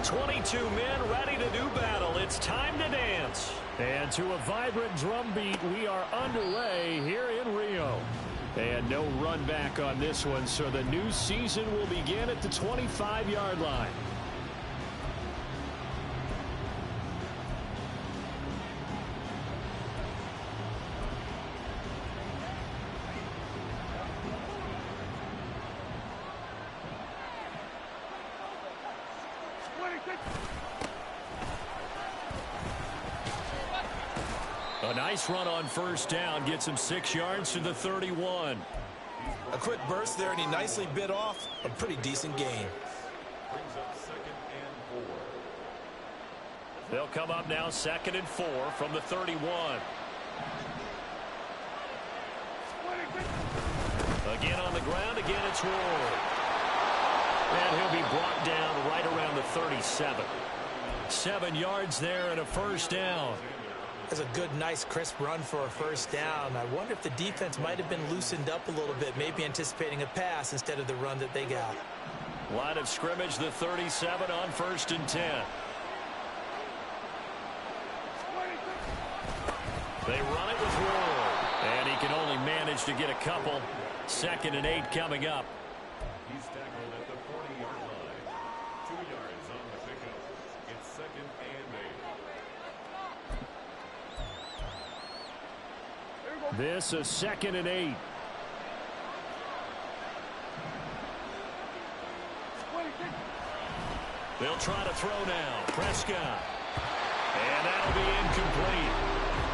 22 men ready to do battle. It's time to dance. And to a vibrant drum beat, we are underway here in Rio. And no run back on this one, so the new season will begin at the 25-yard line. A nice run on first down gets him 6 yards to the 31. A quick burst there, and he nicely bit off a pretty decent gain. Brings up 2nd and 4. They'll come up now 2nd and 4 from the 31. Again on the ground, again it's Ward. And he'll be brought down right around the 37. 7 yards there and a first down. That's a good, nice, crisp run for a first down. I wonder if the defense might have been loosened up a little bit, maybe anticipating a pass instead of the run that they got. Line of scrimmage, the 37 on 1st and 10. They run it with Ward, and he can only manage to get a couple. 2nd and 8 coming up. He's tackled at the 40-yard line. 2 yards on the pickup. It's 2nd and 8. This is 2nd and 8. They'll try to throw now. Prescott. And that'll be incomplete.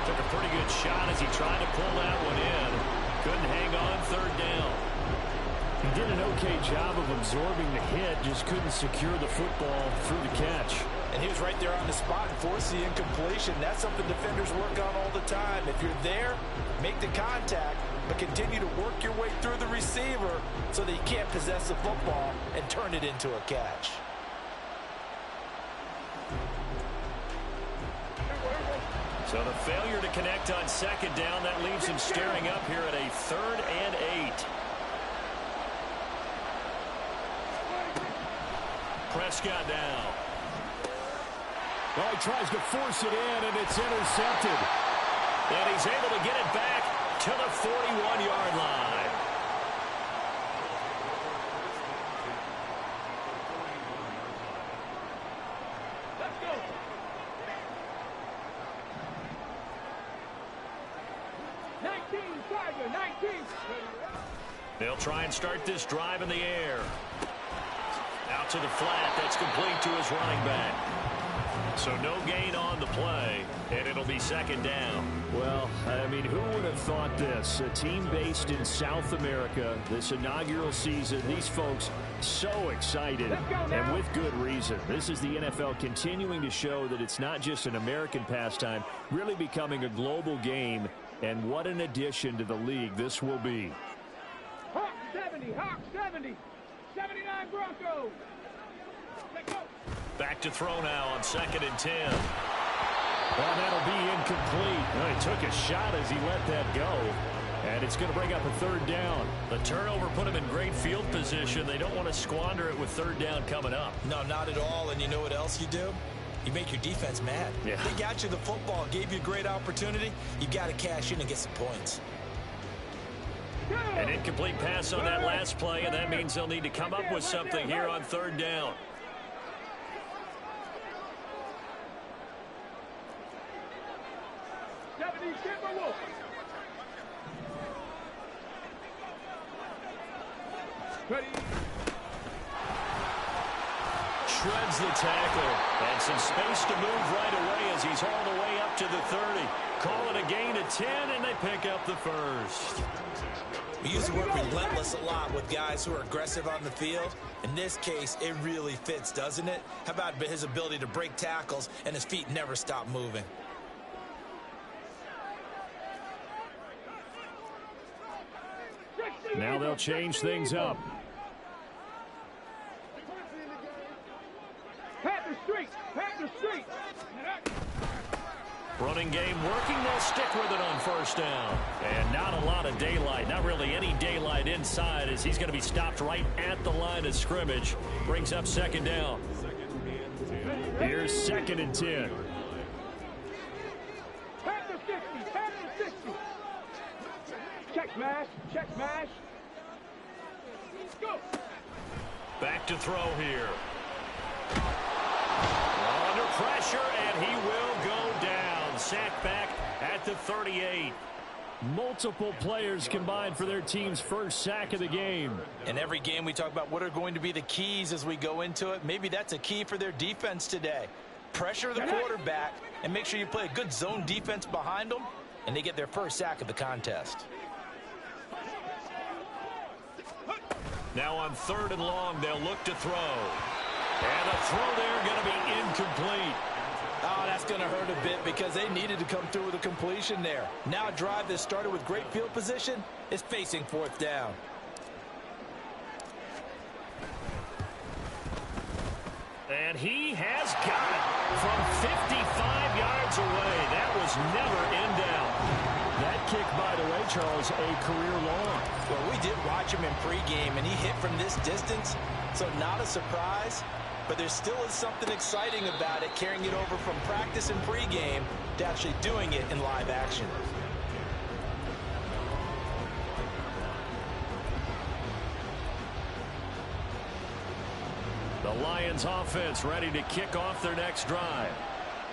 Took a pretty good shot as he tried to pull that one in. Couldn't hang on 3rd down. He did an okay job of absorbing the hit, just couldn't secure the football through the catch. And he was right there on the spot and forced the incompletion. That's something defenders work on all the time. If you're there, make the contact, but continue to work your way through the receiver so that you can't possess the football and turn it into a catch. So the failure to connect on 2nd down, that leaves him staring up here at a 3rd and 8. Prescott now. Well, he tries to force it in, and it's intercepted. And he's able to get it back to the 41-yard line. Let's go. Tiger, 19. They'll try and start this drive in the air. Out to the flat. That's complete to his running back. So no gain on the play, and it'll be 2nd down. Well, I mean, who would have thought this? A team based in South America, this inaugural season, these folks so excited, and with good reason. This is the NFL continuing to show that it's not just an American pastime, really becoming a global game, and what an addition to the league this will be. Hawk 70, Hawk 70, 79 Broncos. Let's go. Back to throw now on 2nd and 10. Well, that'll be incomplete. Well, he took a shot as he let that go. And it's going to bring up a 3rd down. The turnover put him in great field position. They don't want to squander it with 3rd down coming up. No, not at all. And you know what else you do? You make your defense mad. Yeah. They got you the football, gave you a great opportunity. You got to cash in and get some points. An incomplete pass on that last play, and that means they'll need to come up with something here on 3rd down. Shreds the tackle, and some space to move right away as he's hauled away up to the 30. Call it a gain of 10, and they pick up the first. We use the word relentless a lot with guys who are aggressive on the field. In this case, it really fits, doesn't it? How about his ability to break tackles and his feet never stop moving? Now they'll change things up. Pack the street. Running game working. They'll stick with it on 1st down. And not a lot of daylight. Not really any daylight inside as he's going to be stopped right at the line of scrimmage. Brings up 2nd down. 2nd and 10. Here's 2nd and 10. Pack the 60, pack the 60. Check smash, check smash. Go. Back to throw here. Under pressure, and he will go down. Sacked back at the 38. Multiple players combined for their team's first sack of the game. In every game we talk about what are going to be the keys as we go into it. Maybe that's a key for their defense today. Pressure the quarterback and make sure you play a good zone defense behind them, and they get their first sack of the contest. Now on 3rd and long, they'll look to throw. And the throw there going to be incomplete. Oh, that's going to hurt a bit because they needed to come through with a completion there. Now a drive that started with great field position is facing 4th down. And he has got it from 55 yards away. That was never in doubt. That kick, by the way, Charles, a career long. Well, we did watch him in pregame, and he hit from this distance, so not a surprise. But there still is something exciting about it, carrying it over from practice and pregame to actually doing it in live action. The Lions offense ready to kick off their next drive.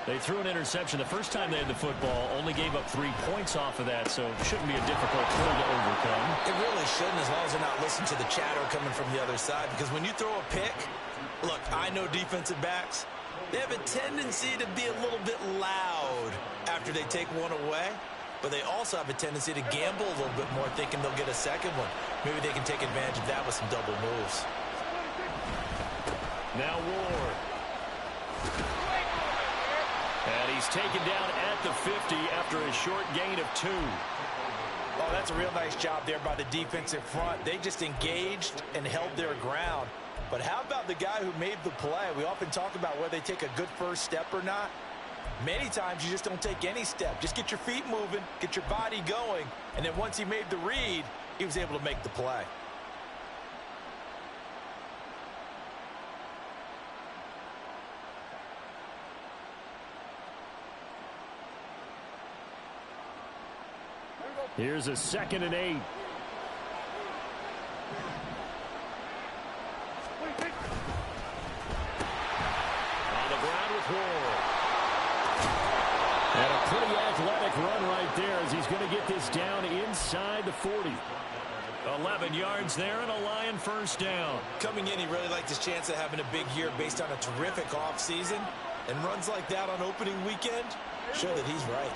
They threw an interception the first time they had the football, only gave up 3 points off of that, so it shouldn't be a difficult hurdle to overcome. It really shouldn't, as long as they're not listening to the chatter coming from the other side, because when you throw a pick, look, I know defensive backs, they have a tendency to be a little bit loud after they take one away, but they also have a tendency to gamble a little bit more, thinking they'll get a second one. Maybe they can take advantage of that with some double moves. Now Ward. And he's taken down at the 50 after a short gain of 2. Oh, that's a real nice job there by the defensive front. They just engaged and held their ground. But how about the guy who made the play? We often talk about whether they take a good first step or not. Many times you just don't take any step. Just get your feet moving, get your body going, and then once he made the read, he was able to make the play. Here's a 2nd and 8. On the ground with Ward. And a pretty athletic run right there as he's going to get this down inside the 40. 11 yards there and a Lion first down. Coming in, he really liked his chance of having a big year based on a terrific offseason. And runs like that on opening weekend show that he's right.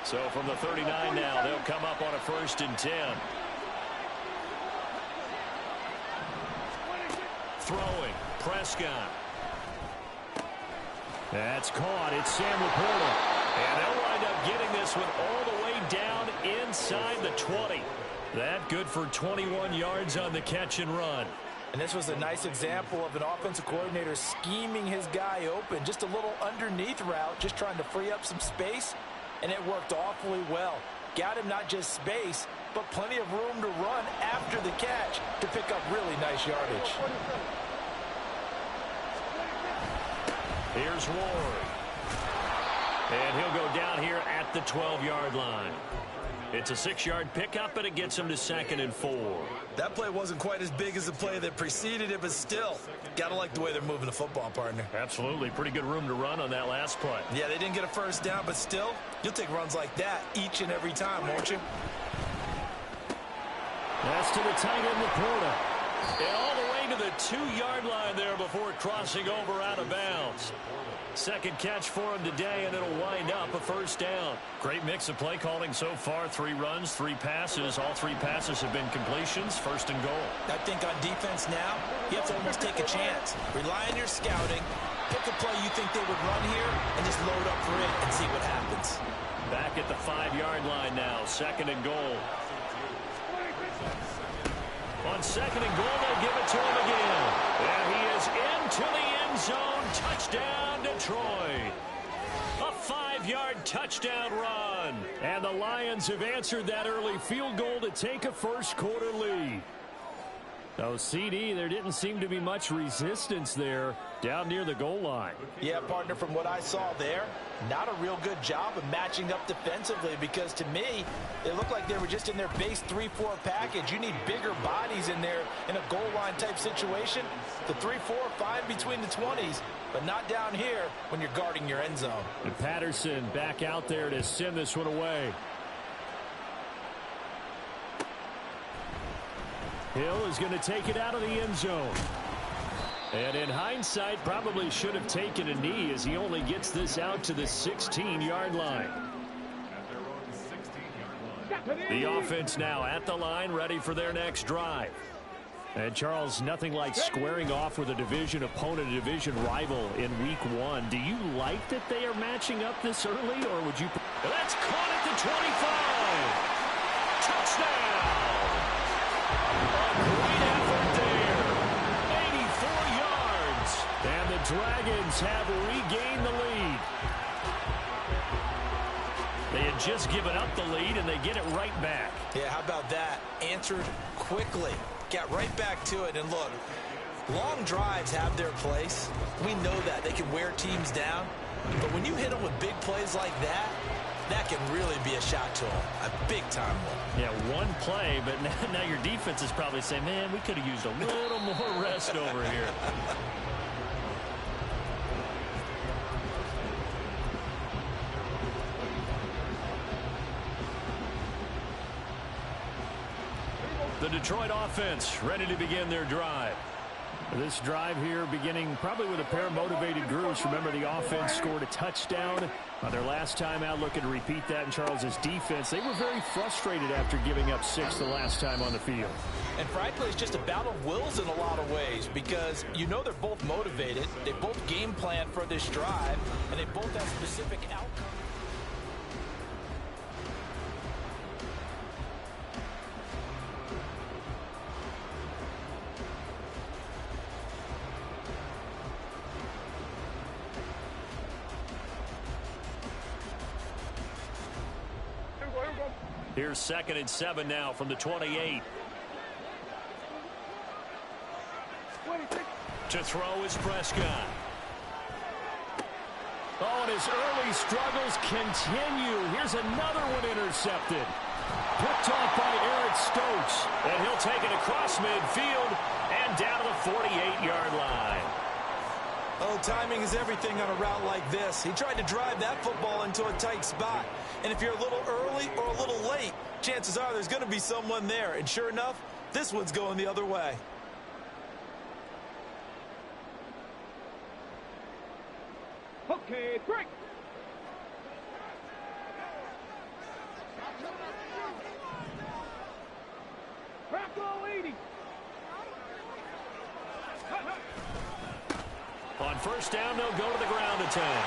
So from the 39 now, they'll come up on a 1st and 10. Throwing, Prescott. That's caught. It's Sam Laporta. And they'll wind up getting this one all the way down inside the 20. That good for 21 yards on the catch and run. And this was a nice example of an offensive coordinator scheming his guy open. Just a little underneath route, just trying to free up some space. And it worked awfully well. Got him not just space, but plenty of room to run after the catch to pick up really nice yardage. Here's Ward. And he'll go down here at the 12-yard line. It's a 6-yard pickup, and it gets him to 2nd and 4. That play wasn't quite as big as the play that preceded it, but still, gotta like the way they're moving the football, partner. Absolutely. Pretty good room to run on that last play. Yeah, they didn't get a first down, but still, you'll take runs like that each and every time, won't you? That's to the tight end, Laporta. And all the way to the 2-yard line there before crossing over out of bounds. Second catch for him today, and it'll wind up a first down. Great mix of play calling so far. 3 runs, 3 passes. All 3 passes have been completions. 1st and goal. I think on defense now, you have to almost take a chance. Rely on your scouting. Pick a play you think they would run here, and just load up for it and see what happens. Back at the 5-yard line now. 2nd and goal. On 2nd and goal, they'll give it to him again. And he is into the end zone. Touchdown, Detroit. A 5-yard touchdown run. And the Lions have answered that early field goal to take a first quarter lead. Oh, CD, there didn't seem to be much resistance there down near the goal line. Yeah, partner, from what I saw there, not a real good job of matching up defensively, because to me, it looked like they were just in their base 3-4 package. You need bigger bodies in there in a goal line type situation. The 3-4, fine between the 20s, but not down here when you're guarding your end zone. And Patterson back out there to send this one away. Hill is going to take it out of the end zone. And in hindsight, probably should have taken a knee, as he only gets this out to the 16-yard line. The offense now at the line, ready for their next drive. And Charles, nothing like squaring off with a division opponent, a division rival in week 1. Do you like that they are matching up this early, or would you? That's caught at the 25. Touchdown. A great effort there. 84 yards. And the Dragons have regained the lead. They had just given up the lead, and they get it right back. Yeah, how about that? Answered quickly. Got right back to it. And look, long drives have their place. We know that. They can wear teams down. But when you hit them with big plays like that, that can really be a shot to them. A big-time one. Yeah, one play, but now your defense is probably saying, man, we could have used a little more rest over here. The Detroit offense ready to begin their drive. This drive here beginning probably with a pair of motivated groups. Remember, the offense scored a touchdown on their last time out, looking to repeat that in Charles's defense. They were very frustrated after giving up 6 the last time on the field. And frankly, it's just a battle of wills in a lot of ways, because you know they're both motivated. They both game plan for this drive, and they both have specific outcomes. Here's 2nd and 7 now from the 28. To throw is Prescott. Oh, and his early struggles continue. Here's another one intercepted. Picked off by Eric Stokes. And he'll take it across midfield and down to the 48-yard line. Oh, timing is everything on a route like this. He tried to drive that football into a tight spot. And if you're a little early or a little late, chances are there's going to be someone there. And sure enough, this one's going the other way. Okay, break. Bracco 80. On first down, they'll go to the ground attack.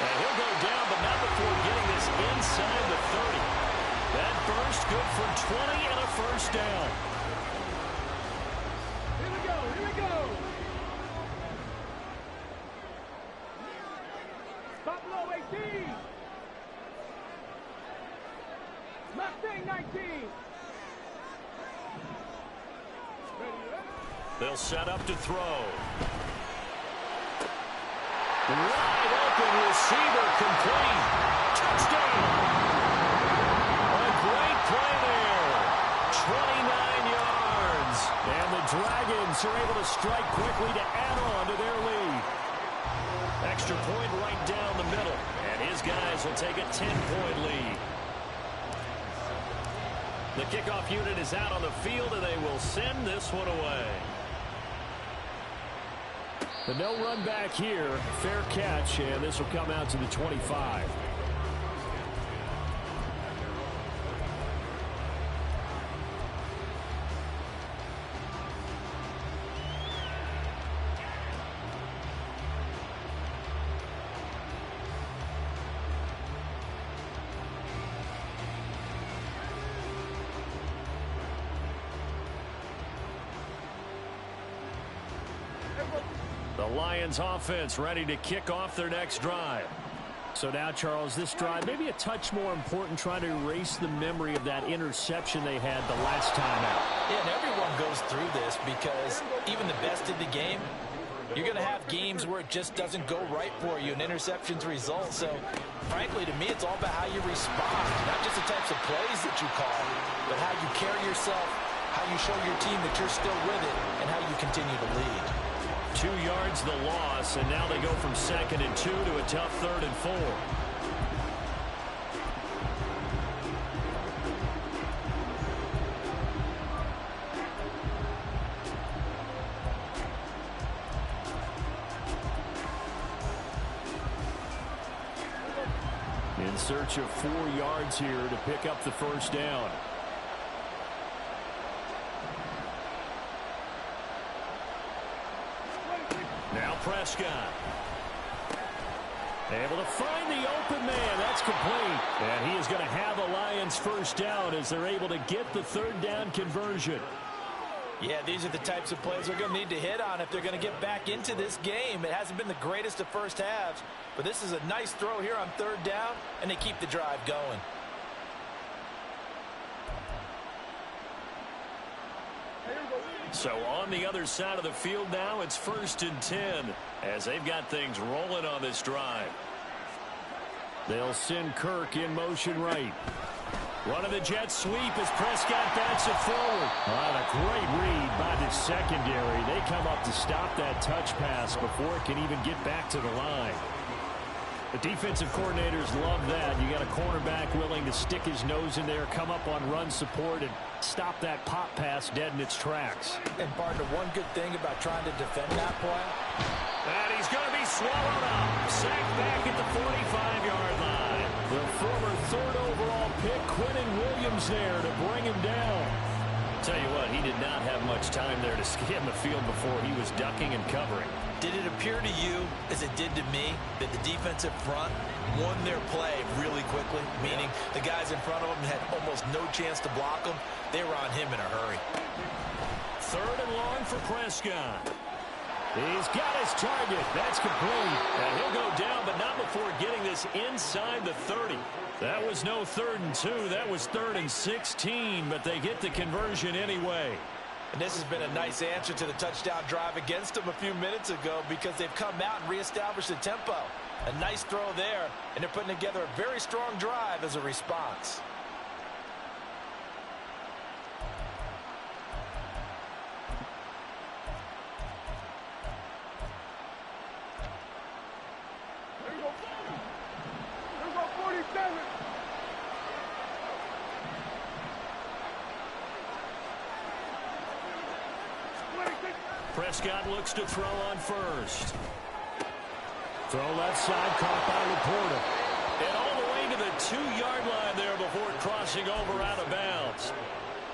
And he'll go down, but not before getting this inside the 30. That burst good for 20 and a first down. Here we go, here we go. Buffalo 18. Mustang 19. They'll set up to throw. Wide open receiver, complete. Touchdown. A great play there. 29 yards. And the Dragons are able to strike quickly to add on to their lead. Extra point right down the middle. And his guys will take a 10-point lead. The kickoff unit is out on the field, and they will send this one away. The no run back here, fair catch, and this will come out to the 25. The Lions offense ready to kick off their next drive. So now, Charles, this drive maybe a touch more important, trying to erase the memory of that interception they had the last time out. Yeah, and everyone goes through this because even the best in the game, you're going to have games where it just doesn't go right for you, and interceptions result. So, frankly, to me, it's all about how you respond, not just the types of plays that you call, but how you carry yourself, how you show your team that you're still with it, and how you continue to lead. 2 yards the loss, and now they go from 2nd and 2 to a tough 3rd and 4. In search of 4 yards here to pick up the first down. Now Prescott. Able to find the open man. That's complete. And he is going to have the Lions first down as they're able to get the 3rd down conversion. Yeah, these are the types of plays they're going to need to hit on if they're going to get back into this game. It hasn't been the greatest of first halves, but this is a nice throw here on 3rd down, and they keep the drive going. So on the other side of the field now, it's 1st and 10 as they've got things rolling on this drive. They'll send Kirk in motion right. One of the jet sweep as Prescott bats it forward. A great read by the secondary. They come up to stop that touch pass before it can even get back to the line. The defensive coordinators love that. You got a cornerback willing to stick his nose in there, come up on run support, and stop that pop pass dead in its tracks. And, partner, one good thing about trying to defend that play. And he's going to be swallowed up. Sacked back at the 45-yard line. The former 3rd overall pick, Quentin Williams, there to bring him down. Tell you what, he did not have much time there to scan the field before he was ducking and covering. Did it appear to you, as it did to me, that the defensive front won their play really quickly? Meaning the guys in front of them had almost no chance to block them. They were on him in a hurry. 3rd and long for Prescott. He's got his target. That's complete. And he'll go down, but not before getting this inside the 30. That was no 3rd and 2. That was 3rd and 16, but they get the conversion anyway. And this has been a nice answer to the touchdown drive against them a few minutes ago because they've come out and reestablished the tempo. A nice throw there, and they're putting together a very strong drive as a response. There you go. There you go, 47. Prescott looks to throw on first. Throw left side, caught by Laporta. And all the way to the 2-yard line there before crossing over out of bounds.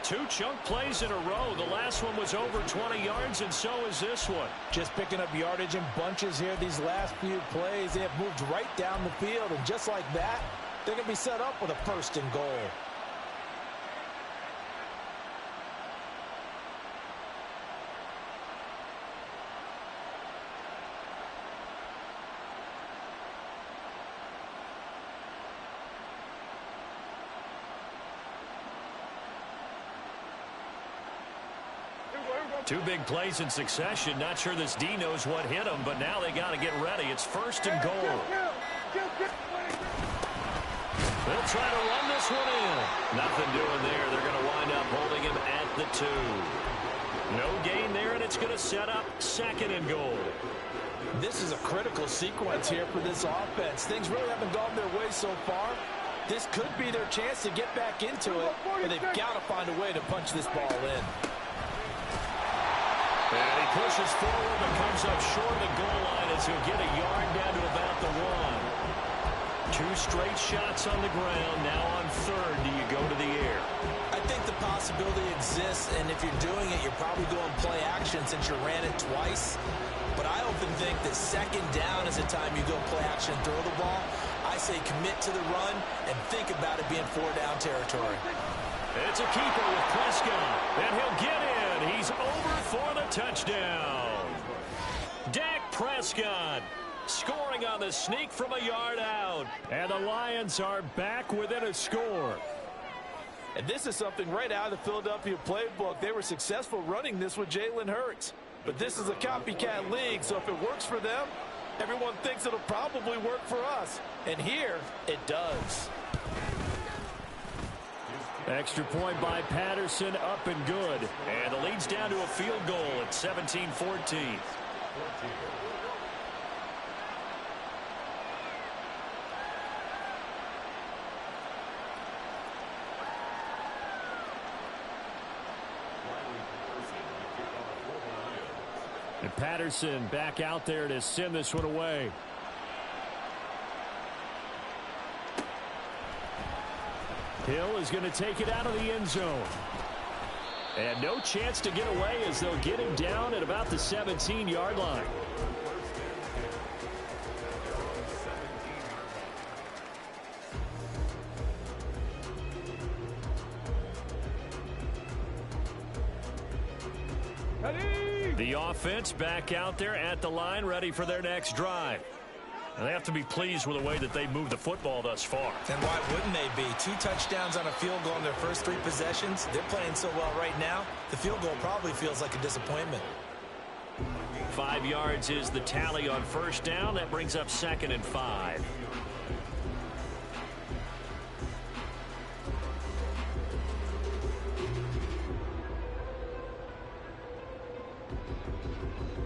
2 chunk plays in a row. The last one was over 20 yards, and so is this one. Just picking up yardage in bunches here these last few plays. They have moved right down the field, and just like that, they're going to be set up with a 1st and goal. Two big plays in succession. Not sure this D knows what hit him, but now they got to get ready. It's 1st and goal. They'll try to run this one in. Nothing doing there. They're going to wind up holding him at the 2. No gain there, and it's going to set up 2nd and goal. This is a critical sequence here for this offense. Things really haven't gone their way so far. This could be their chance to get back into it, but they've got to find a way to punch this ball in. And he pushes forward but comes up short of the goal line as he'll get a yard down to about the 1. 2 straight shots on the ground. Now on 3rd, do you go to the air? I think the possibility exists, and if you're doing it, you're probably going play action since you ran it twice. But I often think that 2nd down is the time you go play action and throw the ball. I say commit to the run and think about it being 4-down territory. It's a keeper with Prescott, and he'll get in. He's over for the touchdown. Dak Prescott Scoring on the sneak from a yard out. And the Lions are back within a score. And this is something right out of the Philadelphia playbook. They were successful running this with Jalen Hurts. But this is a copycat league, so if it works for them, everyone thinks it'll probably work for us. And here, it does. Extra point by Patterson, up and good. And the lead's down to a field goal at 17-14. And Patterson back out there to send this one away. Hill is going to take it out of the end zone. And no chance to get away as they'll get him down at about the 17-yard line. The offense back out there at the line, ready for their next drive. And they have to be pleased with the way that they moved the football thus far. And why wouldn't they be? 2 touchdowns on a field goal in their first 3 possessions. They're playing so well right now, the field goal probably feels like a disappointment. 5 yards is the tally on first down. That brings up 2nd and 5.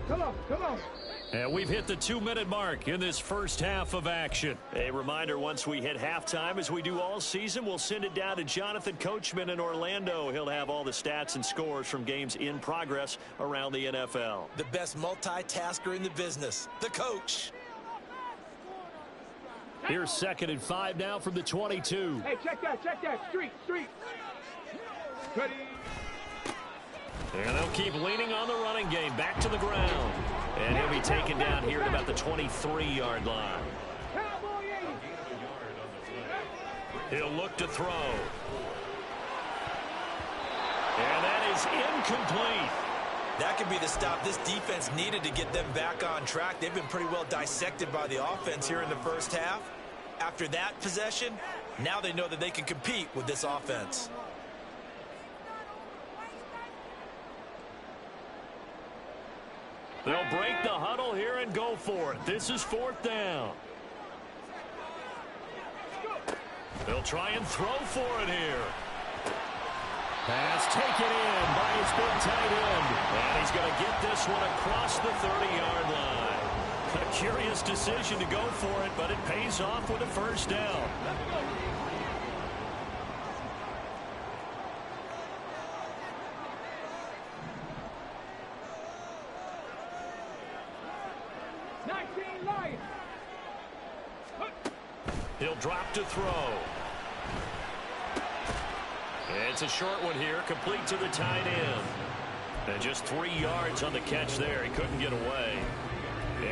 Come on, come on. And we've hit the 2-minute mark in this first half of action. A reminder, once we hit halftime, as we do all season, we'll send it down to Jonathan Coachman in Orlando. He'll have all the stats and scores from games in progress around the NFL. The best multitasker in the business, the coach. Here's 2nd and 5 now from the 22. Hey, check that, street. Ready. And they'll keep leaning on the running game, back to the ground. And he'll be taken down here at about the 23-yard line. He'll look to throw. And that is incomplete. That could be the stop this defense needed to get them back on track. They've been pretty well dissected by the offense here in the first half. After that possession, now they know that they can compete with this offense. They'll break the huddle here and go for it. This is 4th down. They'll try and throw for it here. Pass taken in by his big tight end. And he's going to get this one across the 30-yard line. A curious decision to go for it, but it pays off with a first down. He'll drop to throw. It's a short one here, complete to the tight end. And just 3 yards on the catch there. He couldn't get away.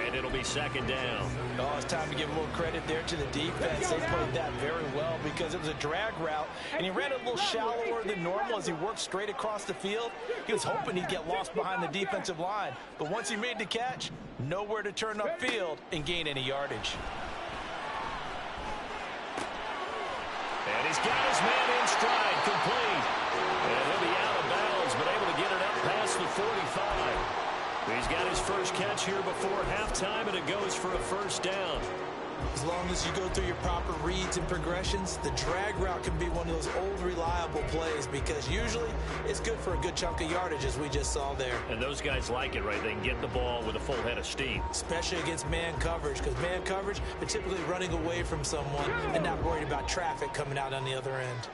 And it'll be 2nd down. Oh, it's time to give a little credit there to the defense. They played that very well because it was a drag route, and he ran a little shallower than normal as he worked straight across the field. He was hoping he'd get lost behind the defensive line. But once he made the catch, nowhere to turn upfield and gain any yardage. And he's got his man in stride, complete. And he'll be out of bounds, but able to get it up past the 45. He's got his first catch here before halftime, and it goes for a first down. As long as you go through your proper reads and progressions, the drag route can be one of those old reliable plays because usually it's good for a good chunk of yardage, as we just saw there. And those guys like it, right? They can get the ball with a full head of steam. Especially against man coverage, because man coverage, they're typically running away from someone and not worried about traffic coming out on the other end.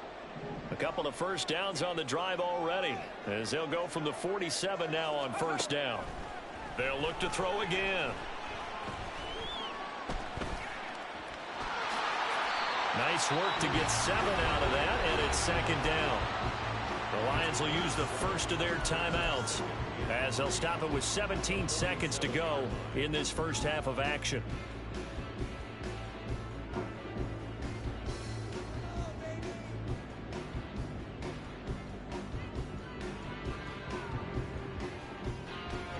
A couple of first downs on the drive already, as they'll go from the 47 now on first down. They'll look to throw again. Nice work to get 7 out of that, and it's 2nd down. The Lions will use the first of their timeouts as they'll stop it with 17 seconds to go in this first half of action.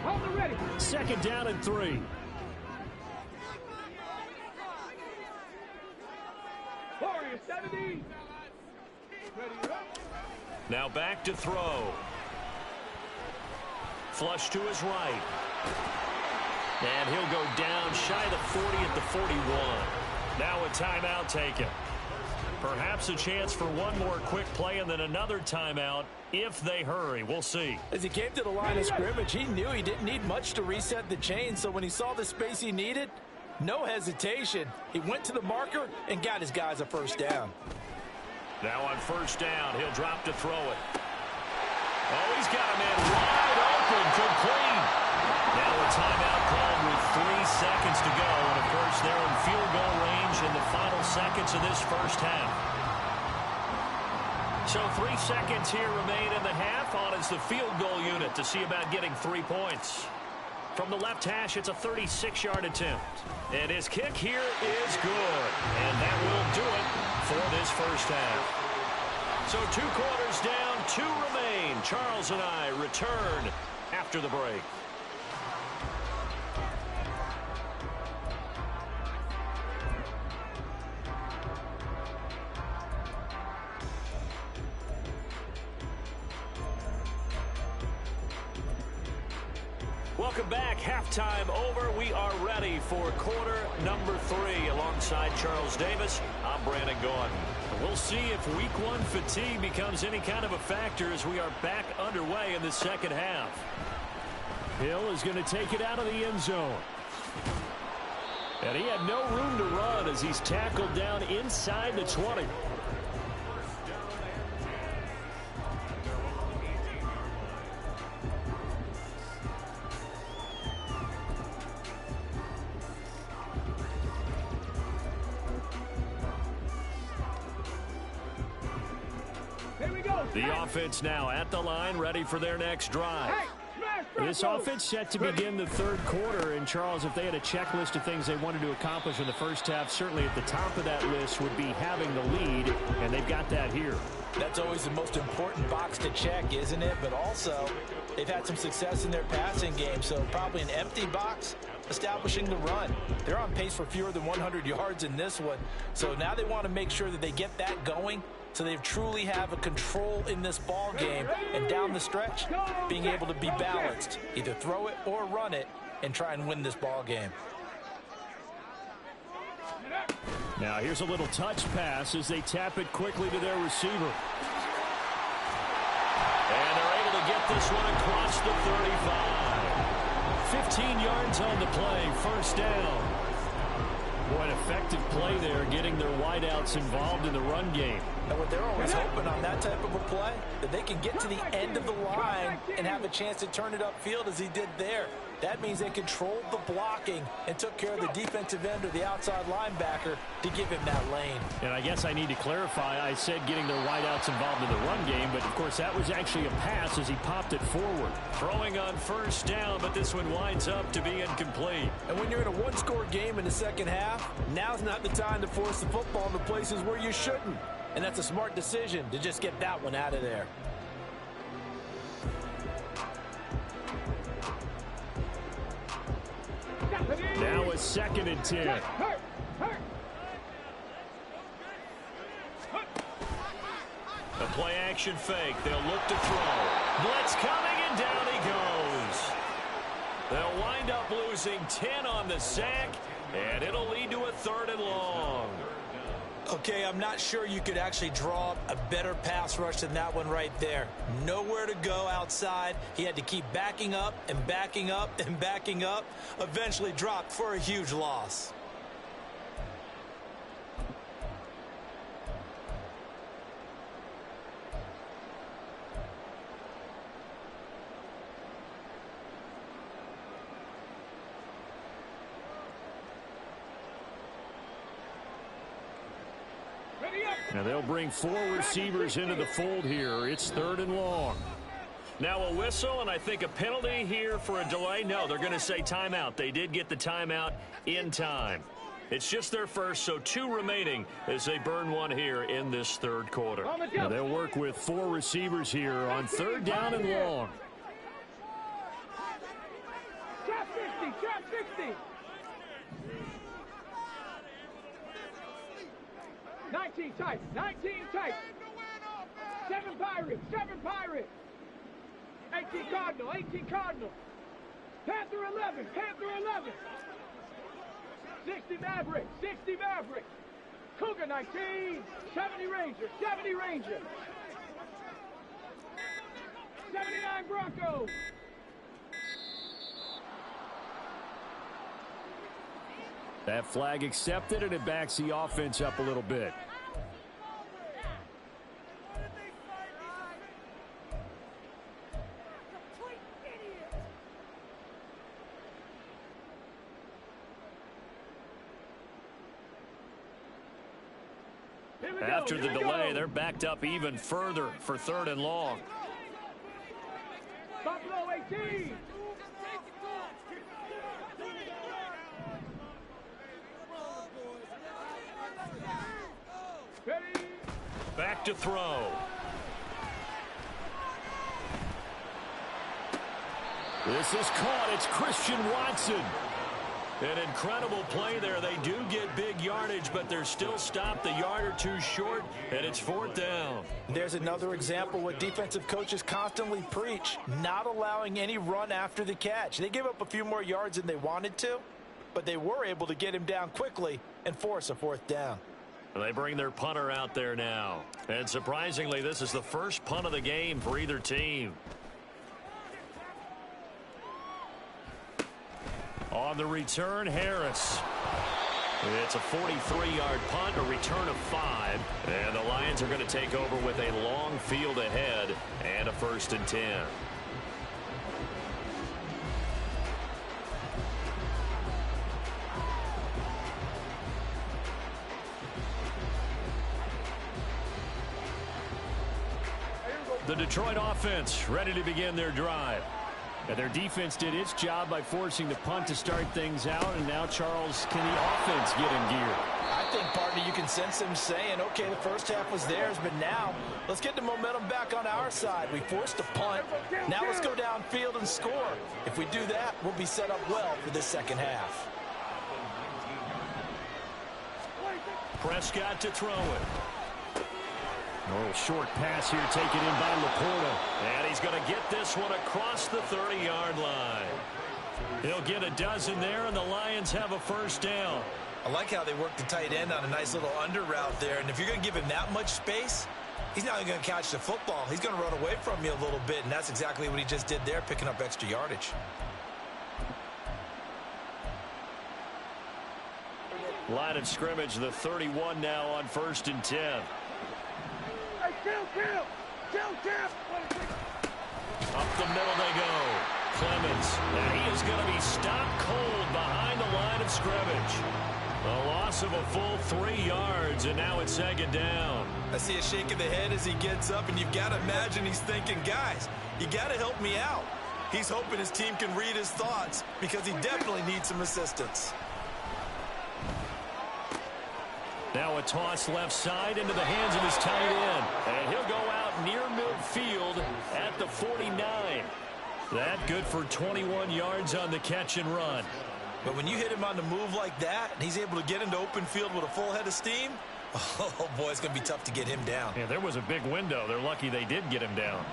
Hold it ready. 2nd down and 3. Ready? Ready up. Now back to throw. Flush to his right. And he'll go down shy of the 40 at the 41. Now a timeout taken. Perhaps a chance for one more quick play and then another timeout if they hurry. We'll see. As he came to the line of scrimmage, he knew he didn't need much to reset the chain. So when he saw the space he needed, no hesitation. He went to the marker and got his guys a first down. Now on first down, he'll drop to throw it. Oh, he's got a man wide open, complete. Now a timeout called with 3 seconds to go. And, of course, they're in field goal range in the final seconds of this first half. So 3 seconds here remain in the half. On is the field goal unit to see about getting 3 points. From the left hash, it's a 36-yard attempt. And his kick here is good. And that will do it for this first half. So 2 quarters down, 2 remain. Charles and I return after the break. Welcome back. Halftime over. We are ready for quarter number 3. Alongside Charles Davis, I'm Brandon Gordon. We'll see if week 1 fatigue becomes any kind of a factor as we are back underway in the second half. Hill is going to take it out of the end zone. And he had no room to run as he's tackled down inside the 20. The offense now at the line, ready for their next drive. This offense set to begin the third quarter. And, Charles, if they had a checklist of things they wanted to accomplish in the first half, certainly at the top of that list would be having the lead, and they've got that here. That's always the most important box to check, isn't it? But also, they've had some success in their passing game, so probably an empty box establishing the run. They're on pace for fewer than 100 yards in this one, so now they want to make sure that they get that going so they truly have a control in this ball game, and down the stretch, being able to be balanced, either throw it or run it, and try and win this ball game. Now here's a little touch pass as they tap it quickly to their receiver. And they're able to get this one across the 35. 15 yards on the play, first down. Boy, an effective play there, getting their wideouts involved in the run game. And what they're always hoping on that type of a play, that they can get to the end of the line and have a chance to turn it upfield as he did there. That means they controlled the blocking and took care of the defensive end or the outside linebacker to give him that lane. And I guess I need to clarify, I said getting their wideouts involved in the run game, but of course that was actually a pass as he popped it forward. Throwing on first down, but this one winds up to be incomplete. And when you're in a one-score game in the second half, now's not the time to force the football into places where you shouldn't. And that's a smart decision to just get that one out of there. Now a 2nd and 10. A play action fake. They'll look to throw. Blitz coming and down he goes. They'll wind up losing 10 on the sack, and it'll lead to a 3rd and long. Okay, I'm not sure you could actually draw up a better pass rush than that one right there. Nowhere to go outside. He had to keep backing up and backing up and backing up. Eventually dropped for a huge loss. Now they'll bring 4 receivers into the fold here. It's 3rd and long. Now a whistle, and I think a penalty here for a delay. No, they're going to say timeout. They did get the timeout in time. It's just their first, so 2 remaining as they burn one here in this 3rd quarter. Now they'll work with 4 receivers here on 3rd down and long. Trap 60, trap 60. 19, 19 tight. 19 tight. 7 Pirates. 7 Pirates. 18 Cardinal. 18 Cardinal. Panther 11. Panther 11. 60 Maverick. 60 Maverick. Cougar 19. 70 Ranger. 70 Ranger. 79 Broncos. That flag accepted, and it backs the offense up a little bit. After the delay, they're backed up even further for 3rd and long. Buffalo 18. Back to throw. This is caught. It's Christian Watson. An incredible play there. They do get big yardage, but they're still stopped a yard or two short, and it's 4th down. There's another example what defensive coaches constantly preach, not allowing any run after the catch. They gave up a few more yards than they wanted to, but they were able to get him down quickly and force a 4th down. They bring their punter out there now. And surprisingly, this is the first punt of the game for either team. On the return, Harris. It's a 43-yard punt, a return of 5. And the Lions are going to take over with a long field ahead and a 1st and 10. The Detroit offense ready to begin their drive. And their defense did its job by forcing the punt to start things out. And now, Charles, can the offense get in gear? I think, partner, you can sense them saying, okay, the first half was theirs, but now let's get the momentum back on our side. We forced a punt. Now let's go downfield and score. If we do that, we'll be set up well for this second half. Prescott to throw it. A little short pass here taken in by Laporta. And he's going to get this one across the 30-yard line. He'll get a dozen there, and the Lions have a 1st down. I like how they work the tight end on a nice little under route there. And if you're going to give him that much space, he's not even going to catch the football. He's going to run away from you a little bit, and that's exactly what he just did there, picking up extra yardage. Line of scrimmage, the 31 now on 1st and 10. Up the middle they go. Clemens, and he is going to be stopped cold behind the line of scrimmage. A loss of a full 3 yards, and now it's 2nd down. I see a shake of the head as he gets up, and you've got to imagine he's thinking, guys, you got to help me out. He's hoping his team can read his thoughts because he definitely needs some assistance. Now a toss left side into the hands of his tight end. And he'll go out near midfield at the 49. That good for 21 yards on the catch and run. But when you hit him on the move like that, and he's able to get into open field with a full head of steam, oh boy, it's going to be tough to get him down. Yeah, there was a big window. They're lucky they did get him down.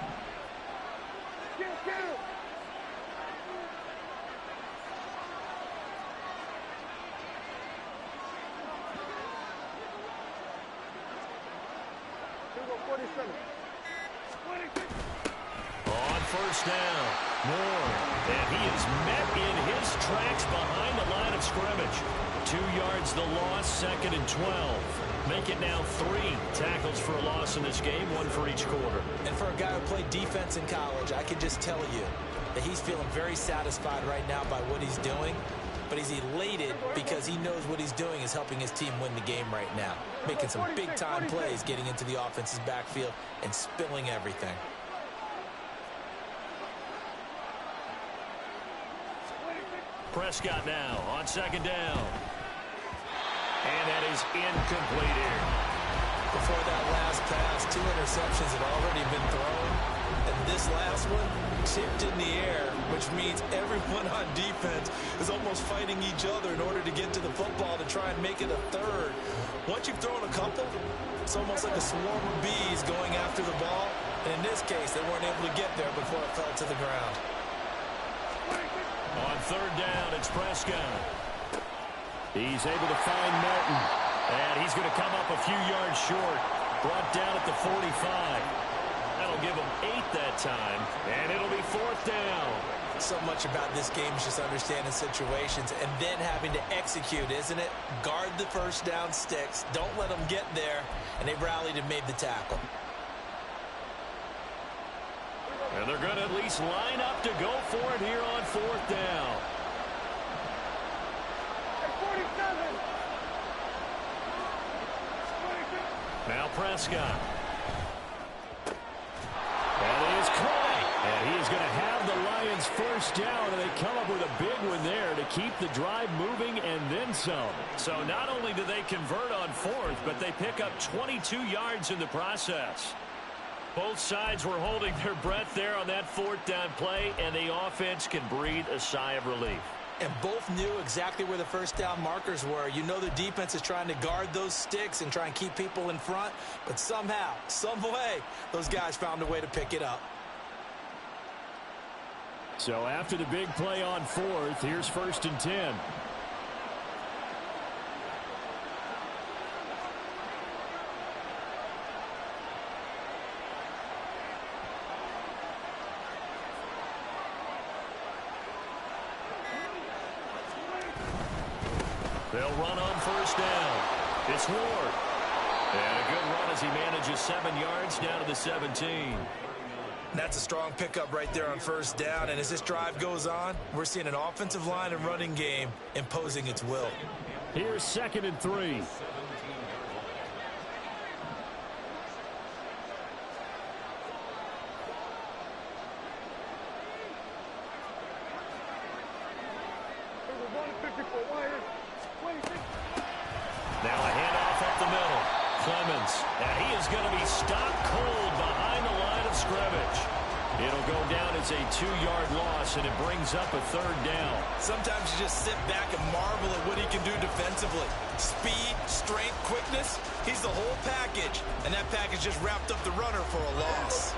On 1st down, Moore, and he is met in his tracks behind the line of scrimmage. 2 yards the loss, 2nd and 12. Make it now 3 tackles for a loss in this game, 1 for each quarter. And for a guy who played defense in college, I can just tell you that he's feeling very satisfied right now by what he's doing. But he's elated because he knows what he's doing is helping his team win the game right now. Making some big-time plays, getting into the offense's backfield and spilling everything. Prescott now on 2nd down. And that is incomplete here. Before that last pass, 2 interceptions had already been thrown. And this last one, tipped in the air, which means everyone on defense is almost fighting each other in order to get to the football to try and make it a third. Once you've thrown a couple, it's almost like a swarm of bees going after the ball. And in this case, they weren't able to get there before it fell to the ground. On third down, it's Prescott. He's able to find Melton. And he's going to come up a few yards short. Brought down at the 45. That'll give him 8 that time. And it'll be fourth down. So much about this game is just understanding situations and then having to execute, isn't it? Guard the first down sticks. Don't let them get there. And they rallied and made the tackle. And they're going to at least line up to go for it here on fourth down. 47. Now Prescott. That is Clay. And he is going to have the Lions first down, and they come up with a big one there to keep the drive moving and then some. So not only do they convert on fourth, but they pick up 22 yards in the process. Both sides were holding their breath there on that fourth down play, and the offense can breathe a sigh of relief. And both knew exactly where the first down markers were. You know the defense is trying to guard those sticks and try and keep people in front, but somehow, some way, those guys found a way to pick it up. So after the big play on fourth, here's first and 10. They'll run on first down. It's Ward. And a good run as he manages 7 yards down to the 17. That's a strong pickup right there on first down. And as this drive goes on, we're seeing an offensive line and running game imposing its will. Here's second and 3. Now a handoff up the middle. Clemens. And he is going to be stopped cold behind the line of scrimmage. It'll go down as a 2-yard loss, and it brings up a third down. Sometimes you just sit back and marvel at what he can do defensively. Speed, strength, quickness. He's the whole package. And that package just wrapped up the runner for a loss.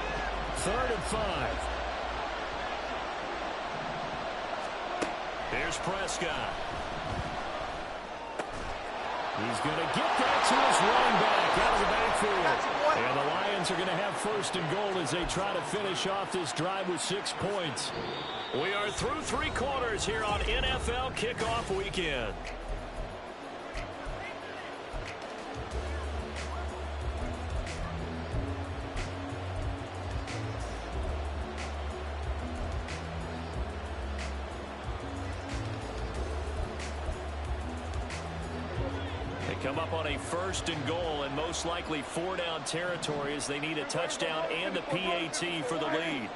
Third and 5. Here's Prescott. He's going to get that to his running back out of the backfield. And the Lions are going to have first and goal as they try to finish off this drive with 6 points. We are through 3 quarters here on NFL Kickoff Weekend. Come up on a first and goal and most likely 4-down territory as they need a touchdown and a PAT for the lead.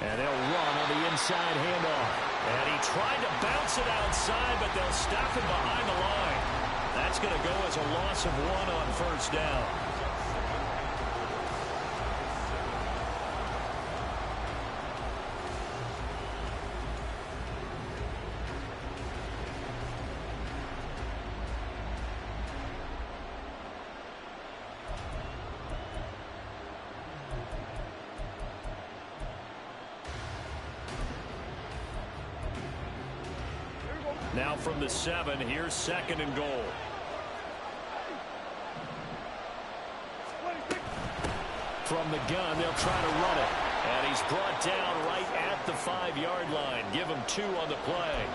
And they'll run on the inside handoff. And he tried to bounce it outside, but they'll stop him behind the line. That's going to go as a loss of 1 on first down. Now from the 7, here's second and goal. From the gun, they'll try to run it. And he's brought down right at the 5-yard line. Give him 2 on the play.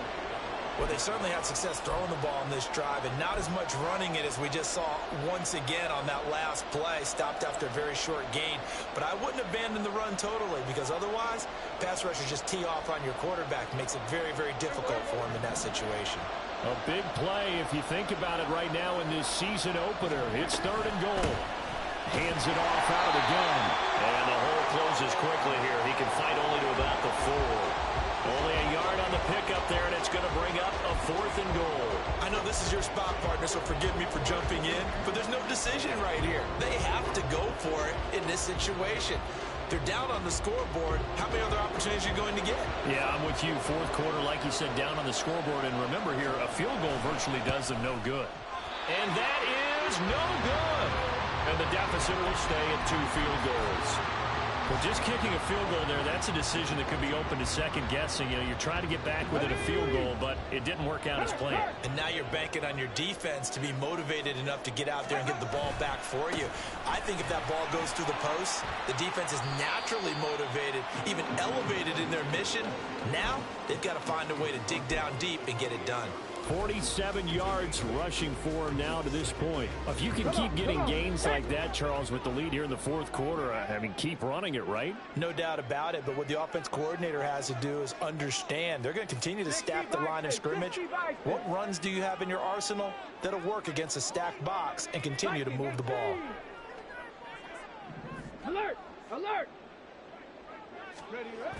Well, they certainly had success throwing the ball in this drive and not as much running it as we just saw once again on that last play. Stopped after a very short gain. But I wouldn't abandon the run totally because otherwise, pass rushers just tee off on your quarterback. Makes it very, very difficult for him in that situation. A big play if you think about it right now in this season opener. It's third and goal. Hands it off out of the gun. And the hole closes quickly here. He can fight only to about the 4. Only a yard on the pickup there, and it's going to bring up a 4th and goal. I know this is your spot, partner, so forgive me for jumping in, but there's no decision right here. They have to go for it in this situation. They're down on the scoreboard. How many other opportunities are you going to get? Yeah, I'm with you. 4th quarter, like you said, down on the scoreboard. And remember here, a field goal virtually does them no good. And that is no good. And the deficit will stay at 2 field goals. Well, just kicking a field goal there, that's a decision that could be open to second guessing. You know, you're trying to get back within a field goal, but it didn't work out as planned. And now you're banking on your defense to be motivated enough to get out there and get the ball back for you. I think if that ball goes through the post, the defense is naturally motivated, even elevated in their mission. Now they've got to find a way to dig down deep and get it done. 47 yards rushing for him now to this point. If you can keep getting gains like that, Charles, with the lead here in the 4th quarter, I mean, keep running it, right? No doubt about it, but what the offense coordinator has to do is understand they're going to continue to stack the line of scrimmage. What runs do you have in your arsenal that'll work against a stacked box and continue to move the ball? Alert! Alert! Ready, ready.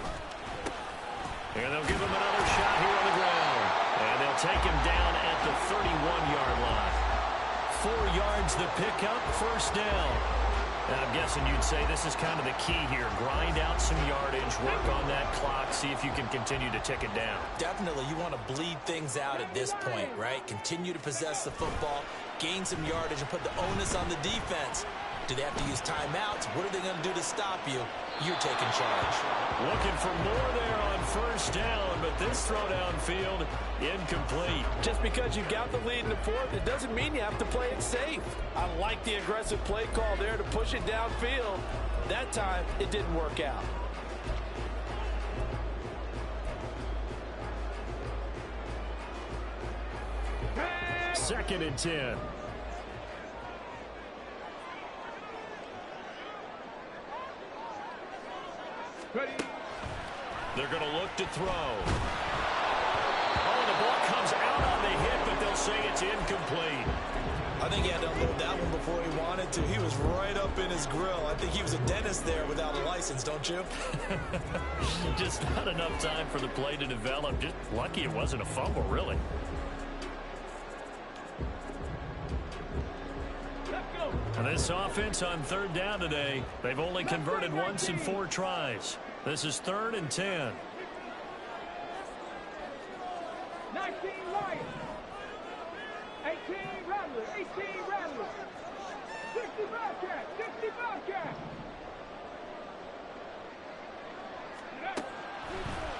And they'll give him another shot here on the ground. And they'll take him down at the 31-yard line. 4 yards the pickup, 1st down. And I'm guessing you'd say this is kind of the key here. Grind out some yardage, work on that clock, see if you can continue to tick it down. Definitely, you want to bleed things out at this point, right? Continue to possess the football, gain some yardage, and put the onus on the defense. Do they have to use timeouts? What are they going to do to stop you? You're taking charge. Looking for more there on 1st down, but this throw downfield, incomplete. Just because you got the lead in the 4th, it doesn't mean you have to play it safe. I like the aggressive play call there to push it downfield. That time, it didn't work out. Second and 10. Ready. They're going to look to throw. Oh, the ball comes out on the hit, but they'll say it's incomplete. I think he had to unload that one before he wanted to. He was right up in his grill. I think he was a dentist there without a license, don't you? Just not enough time for the play to develop. Just lucky it wasn't a fumble, really. And this offense on 3rd down today, they've only converted once in 4 tries. This is 3rd and 10. 19 Lions. 18 Rattlers. 18 Rattlers. 60 Bobcats. 60 Bobcats.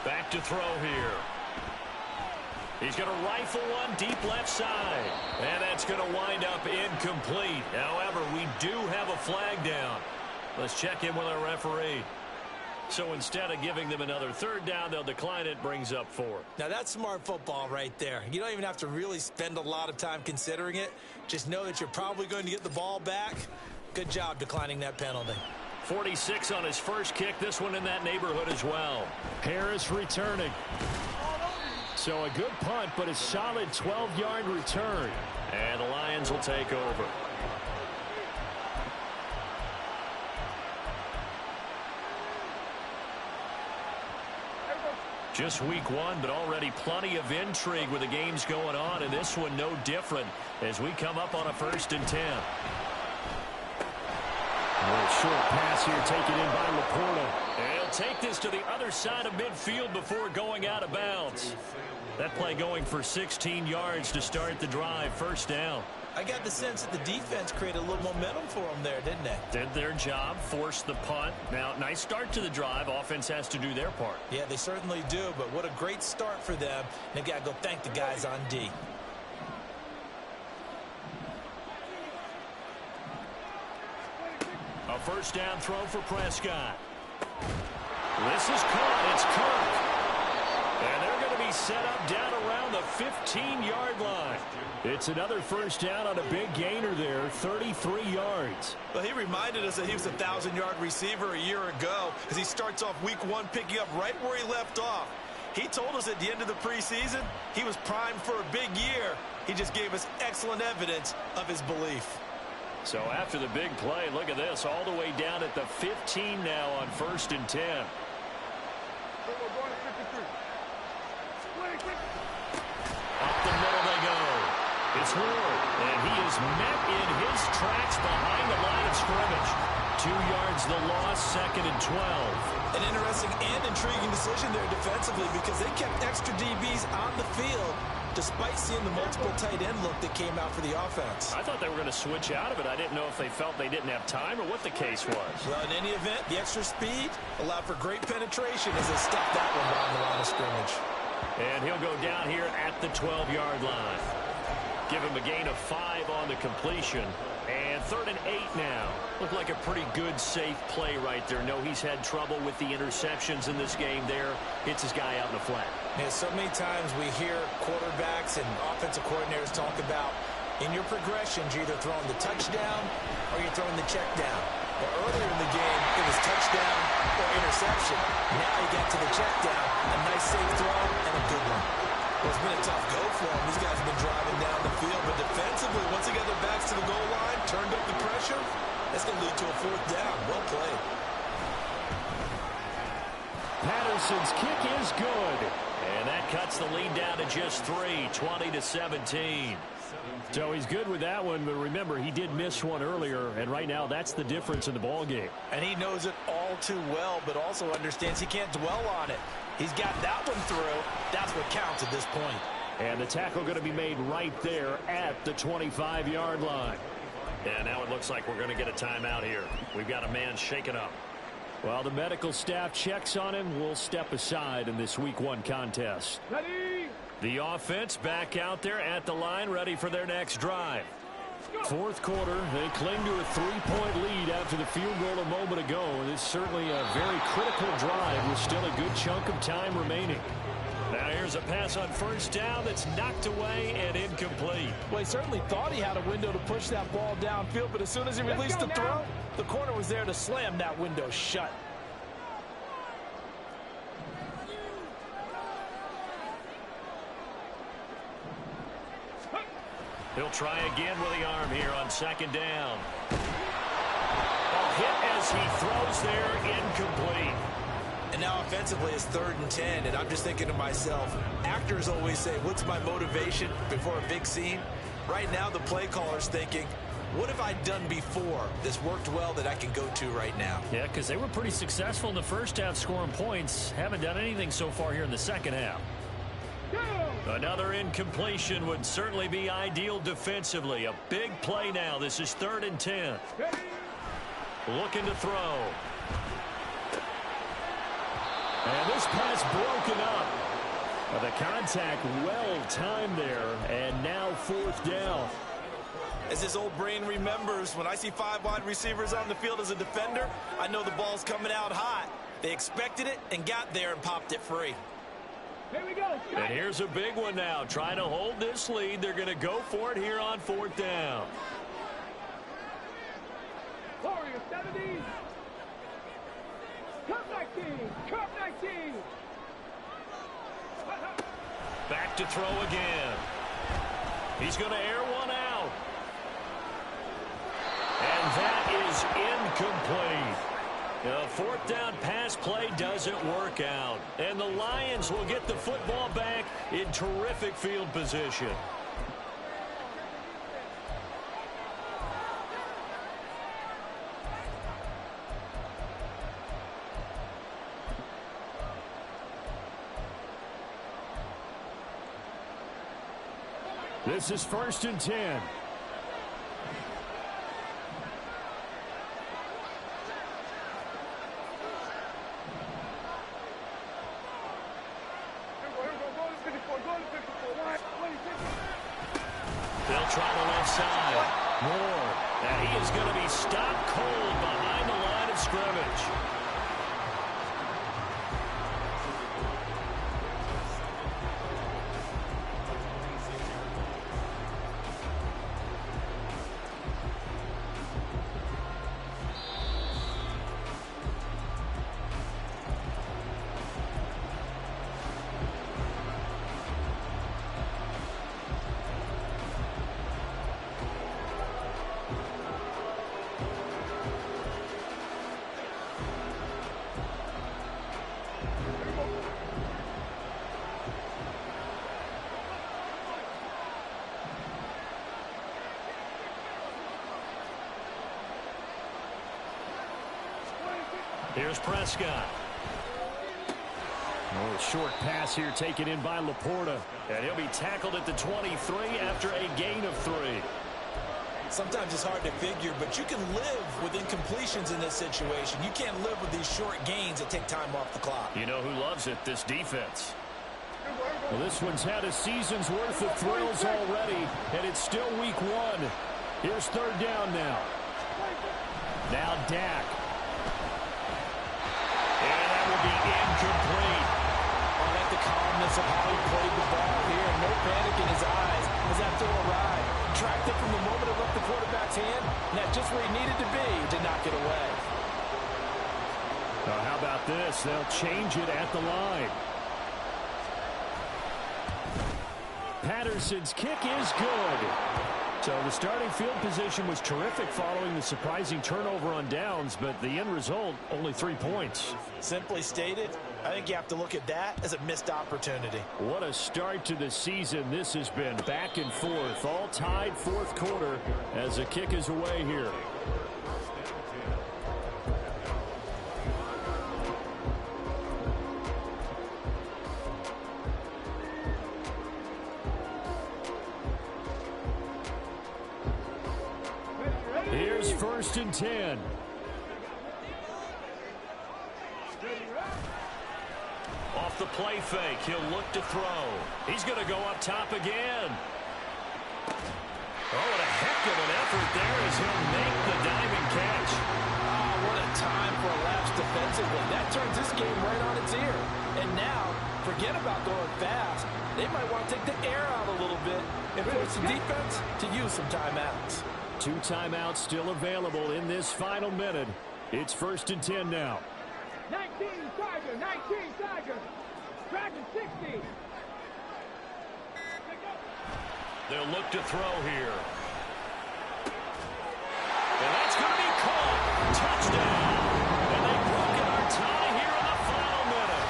Back to throw here. He's going to rifle one deep left side. And that's going to wind up incomplete. However, we do have a flag down. Let's check in with our referee. So instead of giving them another 3rd down, they'll decline it, brings up 4. Now, that's smart football right there. You don't even have to really spend a lot of time considering it. Just know that you're probably going to get the ball back. Good job declining that penalty. 46 on his first kick. This one in that neighborhood as well. Harris returning. So a good punt, but a solid 12-yard return. And the Lions will take over. Just week 1, but already plenty of intrigue with the games going on, and this one no different as we come up on a 1st and 10. A little short pass here taken in by Laporta. And he'll take this to the other side of midfield before going out of bounds. That play going for 16 yards to start the drive. 1st down. I got the sense that the defense created a little momentum for them there, didn't they? Did their job, forced the punt. Now, nice start to the drive. Offense has to do their part. Yeah, they certainly do, but what a great start for them. They've got to go thank the guys on D. A 1st down throw for Prescott. This is caught. It's Kirk. And they're going to be set up down around the 15-yard line. It's another 1st down on a big gainer there, 33 yards. Well, he reminded us that he was a 1,000-yard receiver a year ago as he starts off week 1 picking up right where he left off. He told us at the end of the preseason he was primed for a big year. He just gave us excellent evidence of his belief. So after the big play, look at this, all the way down at the 15 now on 1st and 10. Up the middle they go. It's Ward, and he is met in his tracks behind the line of scrimmage. 2 yards the loss, 2nd and 12. An interesting and intriguing decision there defensively because they kept extra DBs on the field despite seeing the multiple tight end look that came out for the offense. I thought they were going to switch out of it. I didn't know if they felt they didn't have time or what the case was. Well, in any event, the extra speed allowed for great penetration as they stuffed that one behind the line of scrimmage. And he'll go down here at the 12-yard line. Give him a gain of 5 on the completion. And 3rd and 8 now. Looked like a pretty good, safe play right there. No, he's had trouble with the interceptions in this game there. Hits his guy out in the flat. Yeah, so many times we hear quarterbacks and offensive coordinators talk about in your progressions, you're either throwing the touchdown or you're throwing the check down. But earlier in the game, it was touchdown or interception. Now you got to the check down, a nice safe throw, and a good one. Well, it's been a tough go for them. These guys have been driving down the field, but defensively, once they got their backs to the goal line, turned up the pressure, that's going to lead to a 4th down. Well played. Patterson's kick is good. And that cuts the lead down to just 3, 20-17. So he's good with that one, but remember, he did miss one earlier, and right now that's the difference in the ball game. And he knows it all too well, but also understands he can't dwell on it. He's got that one through. That's what counts at this point. And the tackle going to be made right there at the 25-yard line. And now it looks like we're going to get a timeout here. We've got a man shaken up. Well, the medical staff checks on him. We'll step aside in this Week 1 contest. Ready? The offense back out there at the line, ready for their next drive. 4th quarter, they cling to a 3-point lead after the field goal a moment ago. And it's certainly a very critical drive with still a good chunk of time remaining. Now here's a pass on 1st down that's knocked away and incomplete. Well, he certainly thought he had a window to push that ball downfield, but as soon as he released the throw, the corner was there to slam that window shut. He'll try again with the arm here on 2nd down. A hit as he throws there, incomplete. And now offensively it's 3rd and 10, and I'm just thinking to myself, actors always say, what's my motivation before a big scene? Right now the play caller's thinking, what have I done before this worked well that I can go to right now? Yeah, because they were pretty successful in the first half scoring points. Haven't done anything so far here in the second half. Another incompletion would certainly be ideal defensively. A big play now. This is 3rd and 10. Looking to throw. And this pass broken up. The contact well timed there. And now 4th down. As his old brain remembers, when I see 5 wide receivers on the field as a defender, I know the ball's coming out hot. They expected it and got there and popped it free. Here we go. And here's a big one now. Trying to hold this lead. They're going to go for it here on 4th down. Warriors 70. Cup 19. Cup 19. Back to throw again. He's going to air one out. And that is incomplete. The 4th down pass play doesn't work out. And the Lions will get the football back in terrific field position. This is 1st and 10. They'll try the left side. Moore. And he is going to be stopped cold behind the line of scrimmage. Here's Prescott. Oh, short pass here taken in by Laporta. And he'll be tackled at the 23 after a gain of 3. Sometimes it's hard to figure, but you can live with incompletions in this situation. You can't live with these short gains that take time off the clock. You know who loves it? This defense. Well, this one's had a season's worth of thrills already, and it's still week 1. Here's 3rd down now. Now Dak. And that will be incomplete. I like the calmness of how he played the ball here. No panic in his eyes as that throw arrived. Tracked it from the moment it left the quarterback's hand, and that's just where he needed to be to knock it away. How about this? They'll change it at the line. Patterson's kick is good. So the starting field position was terrific following the surprising turnover on downs, but the end result, only 3 points. Simply stated, I think you have to look at that as a missed opportunity. What a start to the season this has been. Back and forth, all tied 4th quarter as the kick is away here. Here's 1st and 10. Off the play fake, he'll look to throw. He's going to go up top again. Oh, what a heck of an effort there as he'll make the diving catch. Oh, what a time for a lapse defensively. That turns this game right on its ear. And now, forget about going fast. They might want to take the air out a little bit and force the defense to use some timeouts. 2 timeouts still available in this final minute. It's 1st and 10 now. 19 Tiger, 19 Tiger. Dragon 60. They'll look to throw here. And that's going to be caught. Touchdown. And they've broken our tie here in the final minute.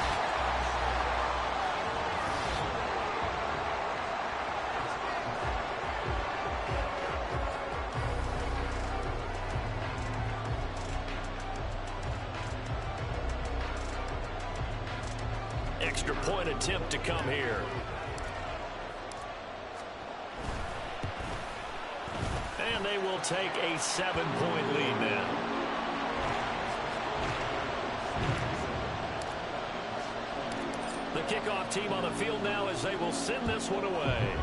Extra point attempt to come here. And they will take a 7-point lead now. The kickoff team on the field now as they will send this one away.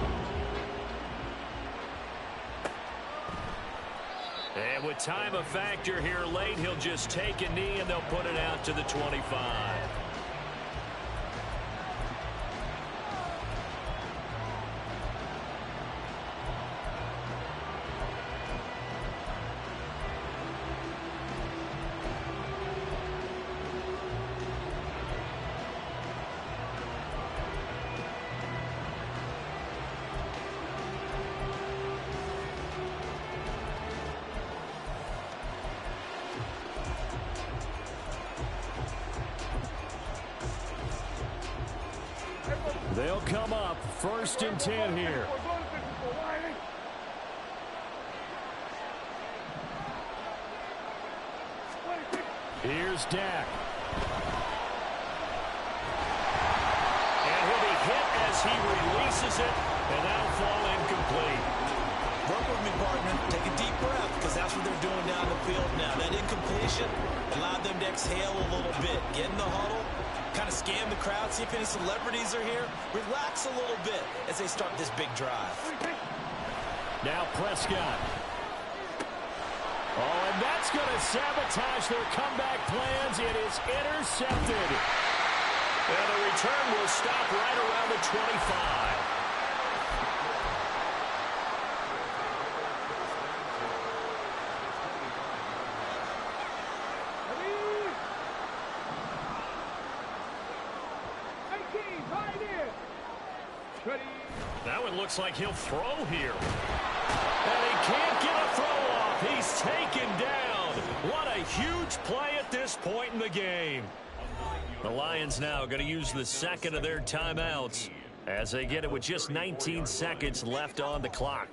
And with time a factor here late, he'll just take a knee and they'll put it out to the 25. They'll come up 1st and 10 here. Here's Dak. And he'll be hit as he releases it, and that'll fall incomplete. Work with me, partner. Take a deep breath, because that's what they're doing down the field now. That incompletion allowed them to exhale a little bit. Get in the huddle, kind of scan the crowd, see if any celebrities are here. Relax a little bit as they start this big drive. Now Prescott. Oh, and that's going to sabotage their comeback plans. It is intercepted. And the return will stop right around the 25. That one looks like he'll throw here. And he can't get a throw off. He's taken down. What a huge play at this point in the game. The Lions now going to use the second of their timeouts as they get it with just 19 seconds left on the clock.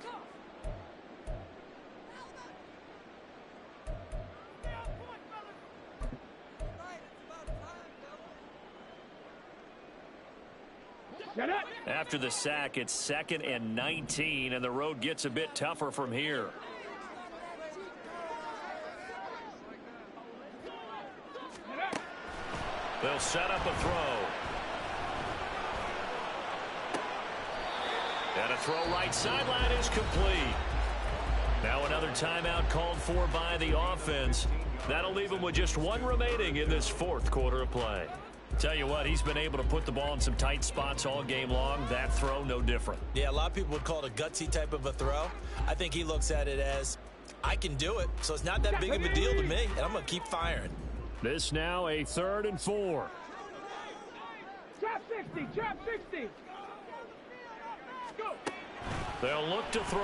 After the sack, it's 2nd and 19, and the road gets a bit tougher from here. They'll set up a throw. And a throw right sideline is complete. Now another timeout called for by the offense. That'll leave him with just one remaining in this 4th quarter of play. Tell you what, he's been able to put the ball in some tight spots all game long. That throw, no different. Yeah, a lot of people would call it a gutsy type of a throw. I think he looks at it as, I can do it, so it's not that big of a deal to me, and I'm going to keep firing. This now a 3rd and 4. Trap 60, trap 60. Go. They'll look to throw.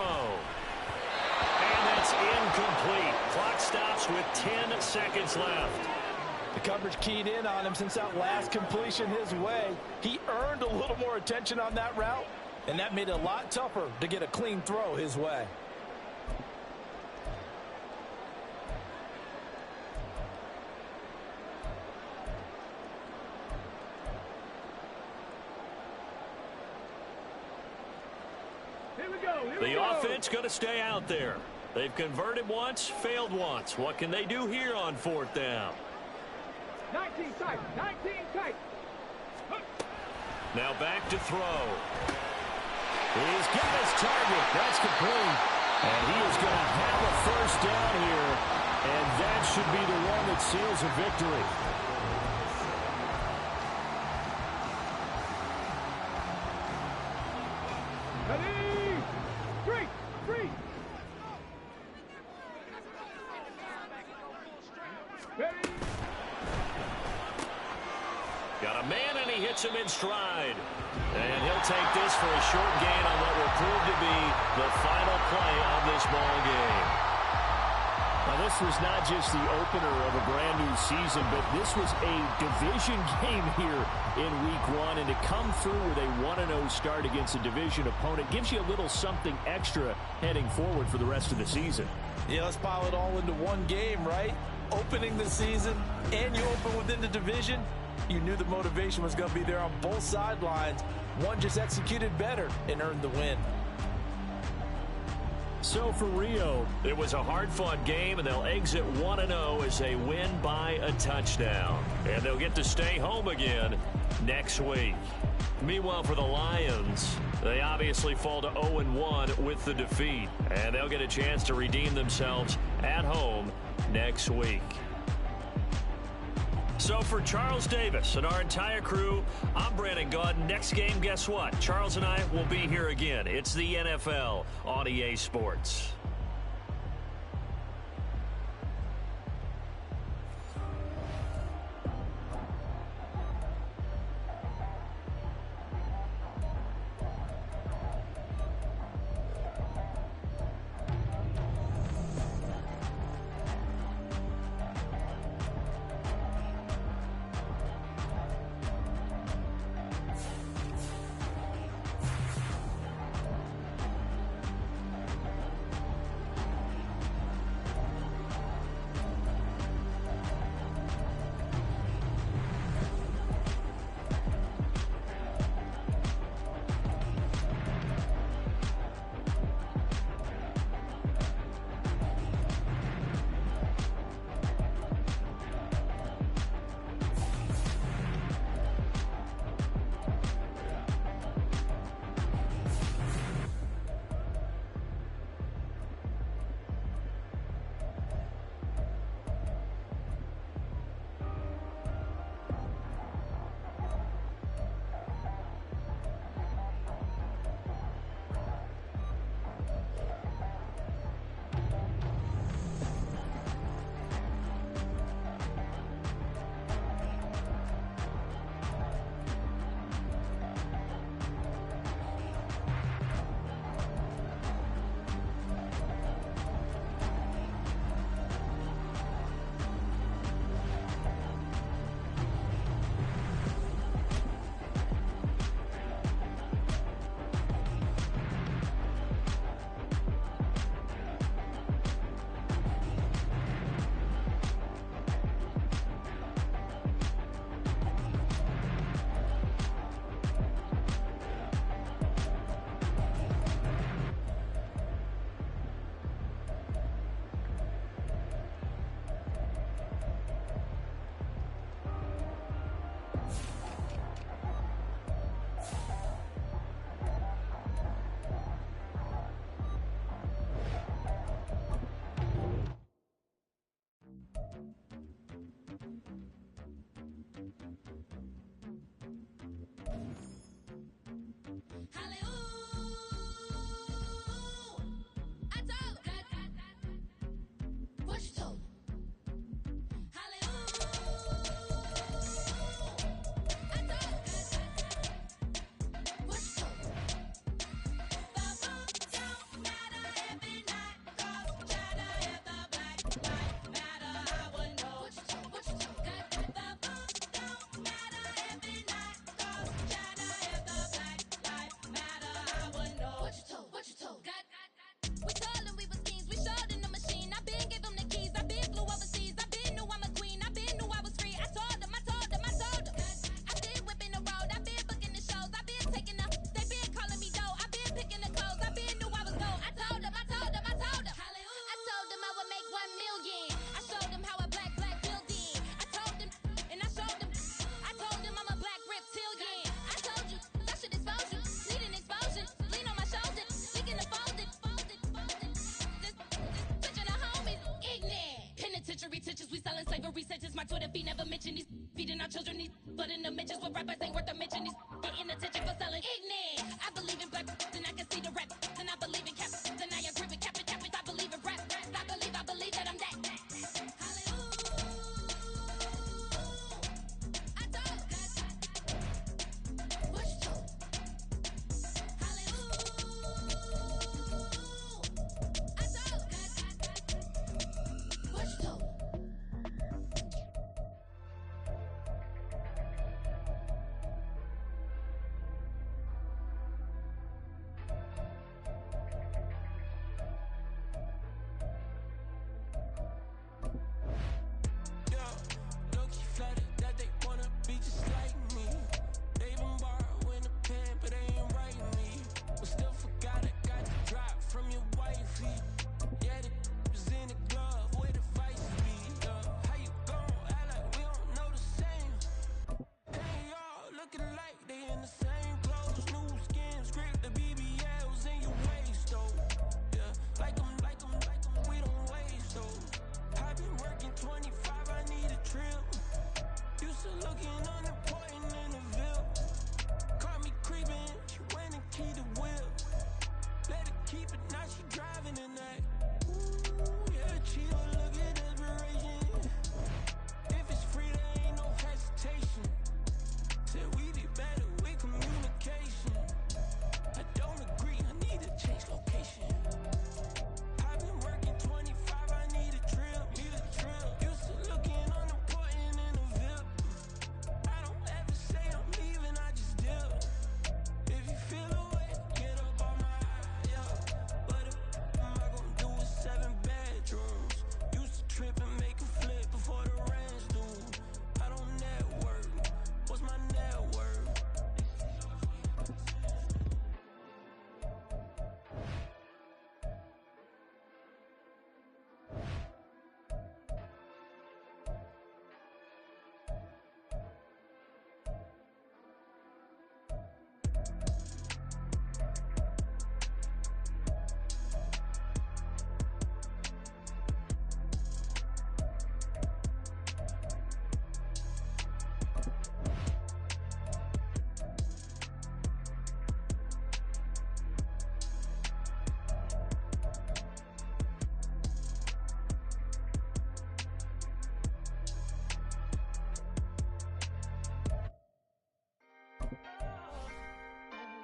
And that's incomplete. Clock stops with 10 seconds left. The coverage keyed in on him since that last completion his way. He earned a little more attention on that route, and that made it a lot tougher to get a clean throw his way. Here we go. The offense going to stay out there. They've converted once, failed once. What can they do here on 4th down? 19 tight, 19 tight. Now back to throw. He's got his target. That's complete. And he is going to have a 1st down here. And that should be the one that seals a victory. Ready? Free. Ready? Got a man, and he hits him in stride. And he'll take this for a short gain on what will prove to be the final play of this ball game. Now, this was not just the opener of a brand-new season, but this was a division game here in Week 1. And to come through with a 1-0 start against a division opponent gives you a little something extra heading forward for the rest of the season. Yeah, let's pile it all into one game, right? Opening the season, and you open within the division. You knew the motivation was going to be there on both sidelines. One just executed better and earned the win. So for Rio, it was a hard-fought game, and they'll exit 1-0 as they win by a touchdown. And they'll get to stay home again next week. Meanwhile, for the Lions, they obviously fall to 0-1 with the defeat. And they'll get a chance to redeem themselves at home next week. So for Charles Davis and our entire crew, I'm Brandon Gaudin. Next game, guess what? Charles and I will be here again. It's the NFL on EA Sports.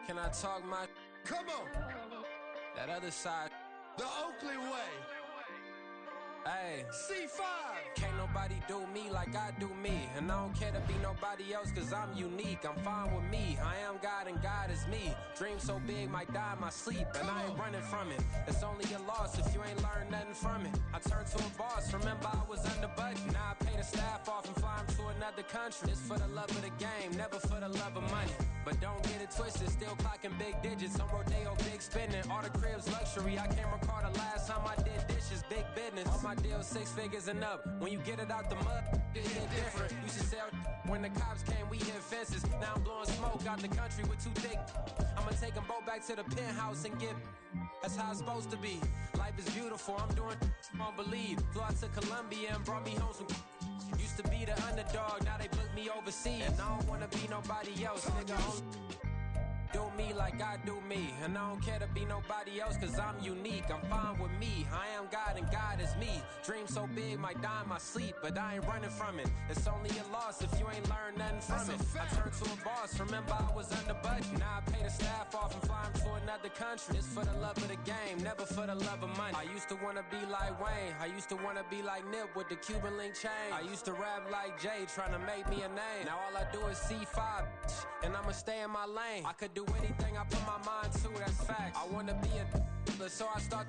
Can I talk my... Come on. That other side. The Oakley way. Hey. C5. Can't nobody do me like I do me. And I don't care to be nobody else cause I'm unique. I'm fine with me. I am God and God is me. Dream so big might die in my sleep. And I ain't running from it. It's only a loss if you ain't learned nothing from it. I turned to a boss. Remember I was under budget. Now I pay the staff off and fly them to another country. It's for the love of the game, never for the love of money. But don't get it twisted, still clocking big digits. On Rodeo, big spending, all the cribs luxury. I can't recall the last time I did dishes, big business. All my deals 6 figures and up. When you get it out the mud, it hit different. Used to sell when the cops came, we hit fences. Now I'm blowing smoke out the country with 2 thick. I'ma take them both back to the penthouse and get. That's how it's supposed to be. Life is beautiful, I'm doing you won't believe. Flew out to Colombia and brought me home some. Used to be the underdog, now they book me over overseas. And I don't wanna be nobody else, nigga. Do me like I do me, and I don't care to be nobody else, cause I'm unique. I'm fine with me, I am God and God is me. Dream so big, might die in my sleep, but I ain't running from it. It's only a loss if you ain't learned nothing from it. I turned to a boss, remember I was under budget. Now I pay the staff off and fly them to another country. It's for the love of the game, never for the love of money. I used to wanna be like Wayne, I used to wanna be like Nip with the Cuban link chain. I used to rap like Jay, trying to make me a name. Now all I do is C5, and I'ma stay in my lane. I could do anything I put my mind to, that's fact. I wanna be a so I start.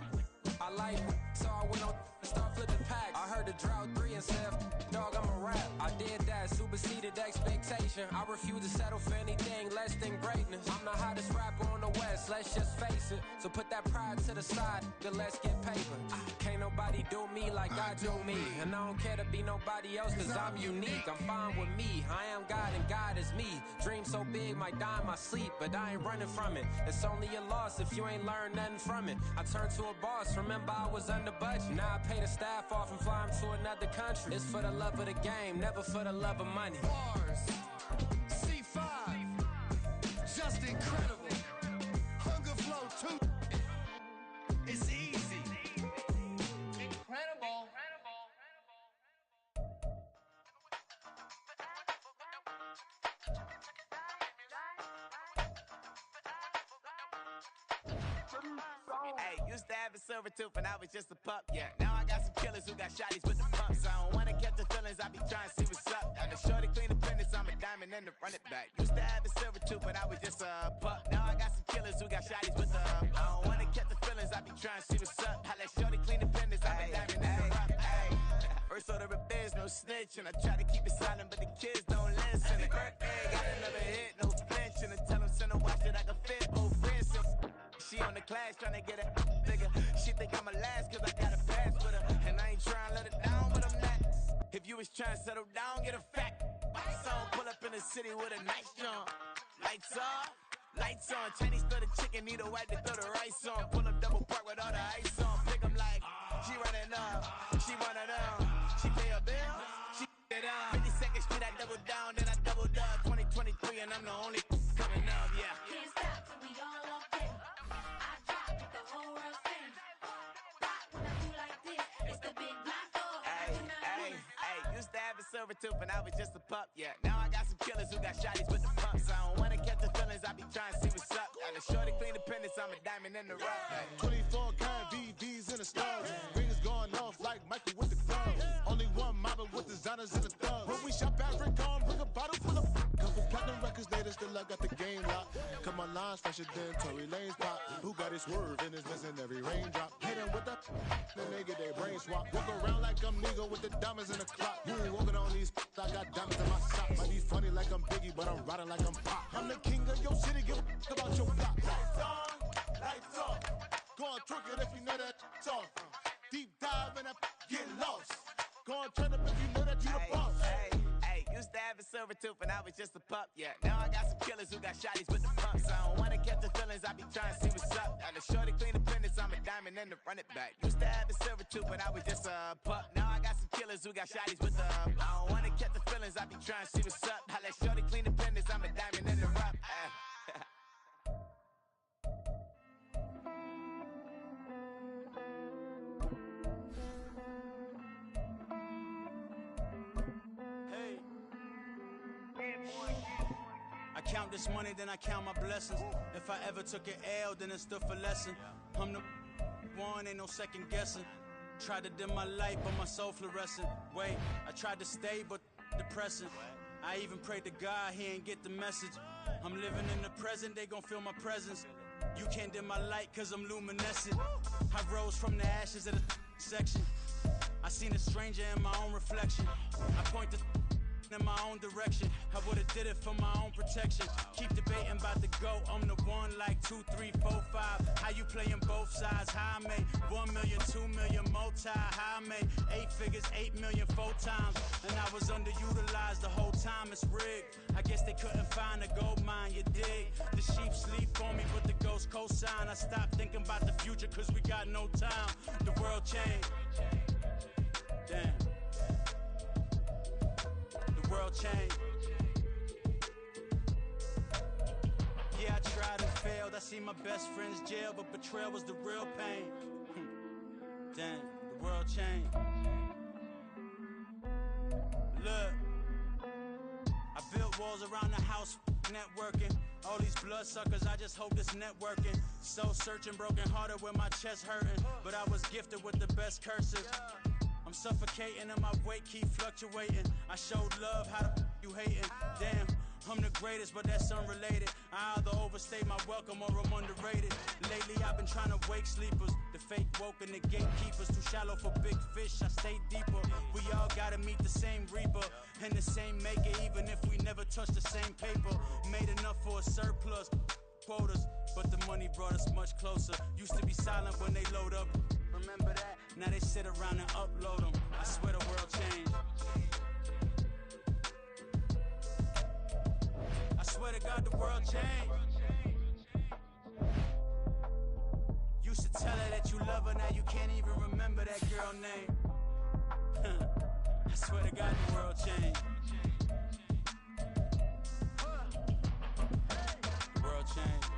I like so I went on and start flipping packs. I heard the drought 3 and said, dog, I'm a rap. I did that, superseded expectation. I refuse to settle for anything less than greatness. I'm the hottest rapper on the West, let's just face it. So put that pride to the side, then let's get paper. Can't nobody do me like I do me. And I don't care to be nobody else, cause I'm unique. I'm fine with me, I am God and God is me. Dream so big, might die in my sleep, but I ain't running from it. It's only a loss if you ain't learned nothing from it. I turned to a boss, remember I was under budget. Now I pay the staff off and fly them to another country. It's for the love of the game, never for the love of money. Bars, C5, just incredible. Hunger Flow 2, it's easy. Incredible. Hey, used to have a silver tooth and I was just a pup, yeah. Now I got some killers who got shotties with the pumps. I don't wanna catch the feelings, I be trying to see what's up. And the shorty clean the business, I'm a diamond and to run it back. Used to have a silver tooth but I was just a pup. Now I got some killers who got shotties with the I don't wanna catch the feelings, I be trying to see what's up. I let shorty clean the business, I'm a diamond and to run it back. First order of biz, no snitch, and I try to keep it silent, but the kids don't listen. And birthday, got another hit, no flinch, and I tell them send a watch that I can fit, both wrists. She on the class tryna get a nigga. She think I'm a last cause I got a pass with her. And I ain't tryna let it down, but I'm not. If you was tryna settle down, get a fact. So pull up in the city with a nice jump. Lights off, lights on. Chinese throw the chicken, need a wipe to throw the rice on. Pull up double park with all the ice on. Pick 'em like, she running up, she one of them. She pay her bill, she it up. 52nd Street, I double down, then I doubled up. 2023 and I'm the only coming up, yeah. Can't stop till we all up there. I drop with the whole world sing. Rock when I do like this. It's the big black dog. Hey, used to have a silver tooth and I was just a pup, yeah. Now I got some killers who got shotties with the pumps. I don't wanna catch the feelings, I be trying to see what's up. And the shorty clean the pennies, I'm a diamond in the rough. Hey. 24 karat VVs in the stars. Rings going off like Michael with the gloves. Only one mobbing with designers in the thugs. When we shop African, bring a bottle full of couple platinum records later, still I got the game locked. Cut my lines fresher than Tory Lane's pop. Who got his swerve and is missing every raindrop. Hit him with the then they get their brain swap. Walk around like I'm nigga with the diamonds in the clock. You ain't walking on these I got diamonds in my sock. Might be funny like I'm Biggie, but I'm riding like I'm Pop. I'm the king of your city, give a about your block. Lights on, lights off. Go on, twerk it if you know that off. Deep dive and get lost. Go on, turn up if you know that you the boss. Hey, used to have a silver tooth and I was just a pup, yeah. Now I got some killers who got shotties with the pumps. I don't wanna catch the feelings, I be trying to see what's up. And the shorty clean the business, I'm a diamond and to run it back. Used to have a silver tooth but I was just a pup. Now I got some killers who got shotties with the I don't wanna catch the feelings, I be trying to see what's up. I let shorty clean the business, I'm a diamond and to run I count this money, then I count my blessings. If I ever took an L, then it stood for lesson. I'm the one, ain't no second guessing. Tried to dim my light, but my soul fluorescent. Wait, I tried to stay, but depressing. I even prayed to God, he ain't get the message. I'm living in the present, they gon' feel my presence. You can't dim my light, cause I'm luminescent. I rose from the ashes of the section. I seen a stranger in my own reflection. I point the in my own direction. I would've did it for my own protection. Keep debating about the GOAT. I'm the one like 2, 3, 4, 5. How you playing both sides? How I made 1 million, 2 million multi. How I made 8 figures, 8 million 4 times. And I was underutilized the whole time. It's rigged. I guess they couldn't find a gold mine. You dig? The sheep sleep on me, but the ghost cosign. I stopped thinking about the future cause we got no time. The world changed. Damn. The world changed. seen my best friend's jail, but betrayal was the real pain. Damn, the world changed. Look, I built walls around the house, networking. All these bloodsuckers, I just hope this networking. Soul searching, broken hearted with my chest hurting. But I was gifted with the best curses. I'm suffocating and my weight keep fluctuating. I showed love, how the you hating? Damn, I'm the greatest, but that's unrelated. I either overstay my welcome or I'm underrated. Lately I've been trying to wake sleepers. The fake woke and the gatekeepers. Too shallow for big fish, I stay deeper. We all gotta meet the same reaper and the same maker, even if we never touch the same paper. Made enough for a surplus quotas, but the money brought us much closer. Used to be silent when they load up. Remember that? Now they sit around and upload them. I swear the world changed. I swear to God the world changed. Used to tell her that you love her, now you can't even remember that girl name. I swear to God the world changed. The world changed.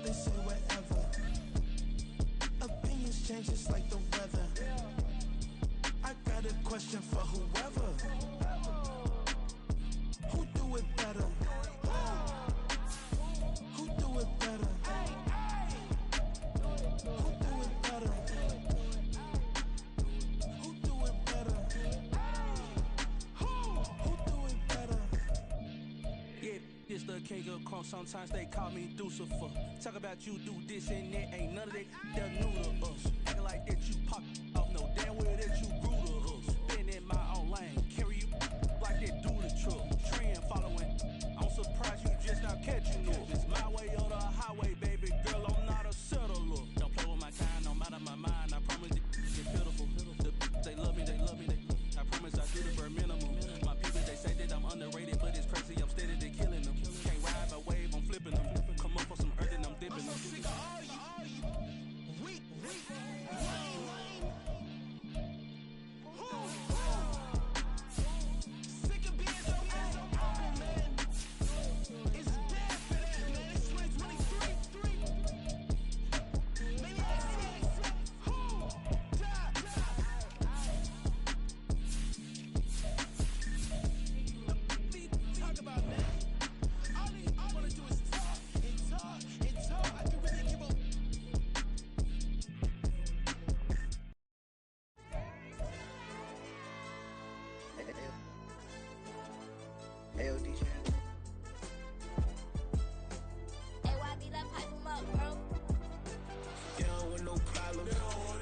They say whatever. Opinions change just like the weather. I got a question for whoever. Who do it better? Who do it better? Who do it better? Who do it better? Who do it better? Yeah, this the king of crunk. Sometimes they call me Lucifer. Talk about you do this and that. Ain't none of that new to us. Acting like that you pop off. No damn well that you grew to us. Been in my own lane. Carry you like that do the truck. Trend following. I'm surprised you just not catching up. It's my way or the highway, baby girl. I'm not a settler. Don't play with my kind, no matter my mind. I promise it's pitiful. They love me, they love me. I promise I do the bare minimum. My people, they say that I'm underrated, but it's crazy. I'm steady, they killing them. Can't ride my wave, I'm flipping them. Come up for some earth and I'm dipping them. Sick of all you weak, lame. Sick of being so open, man. It's dead for that, man. It's 2023. Maybe I see. Talk about, man. All I want to do is talk and talk and talk. I can really give a. Hey, DJ. Hey, YB, let's pipe him up, bro. They don't want no problems.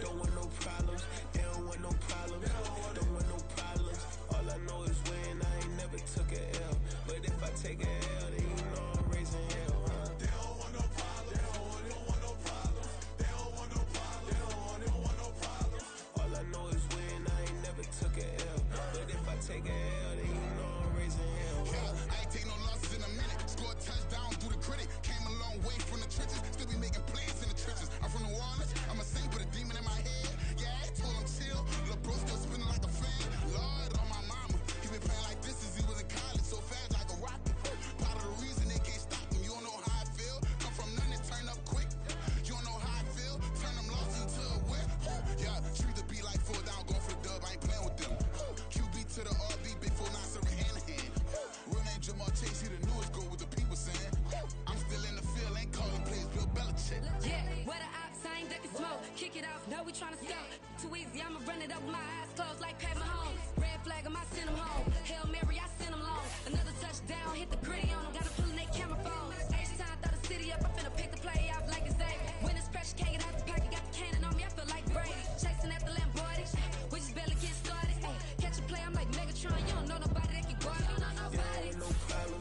Don't want no problems. They don't want no problems. Don't want no problems. All I know is when I ain't never took a L. But if I take a L, then you know I'm raising hell, huh? They don't want no problems. They don't want no problems. They don't want no problems. They don't want no problems. All I know is when I ain't never took a L. But if I take a L, then you know I'm raising hell, huh? Yeah, I ain't take no losses in a minute. Scored touchdown through the critic. Came a long way from the trenches. Still be making plays in the trenches. I'm from New Orleans. I'm a saint, but a demon in my head. Yeah, I told him chill. Lil' bro still spinning like a fan. Lord on my mama. He been playing like this since he was in college. So fast like a rocket. Part of the reason they can't stop him. You don't know how I feel. Come from nothing, turn up quick. You don't know how I feel. Turn them losses into a whip. Yeah, treat the beat like 4 down, going for the dub. I ain't playing with them. QB to the RB, big 4 knock it off. No, we tryna scout. Too easy, I'ma run it up with my eyes closed like Pat Mahomes. Red flag, I might send him home. Hail Mary, I send him long. Another touchdown, hit the gritty on him. Gotta pull in they camera phones. H-time, throw the city up. I finna pick the play off like it's Xavier. When it's pressure, can't get out the pocket. Got the cannon on me, I feel like Brady. Chasing after Lamborghini. We just barely get started. Ay, catch a play, I'm like Megatron. You don't know nobody that can guard it. You don't know nobody. No problem.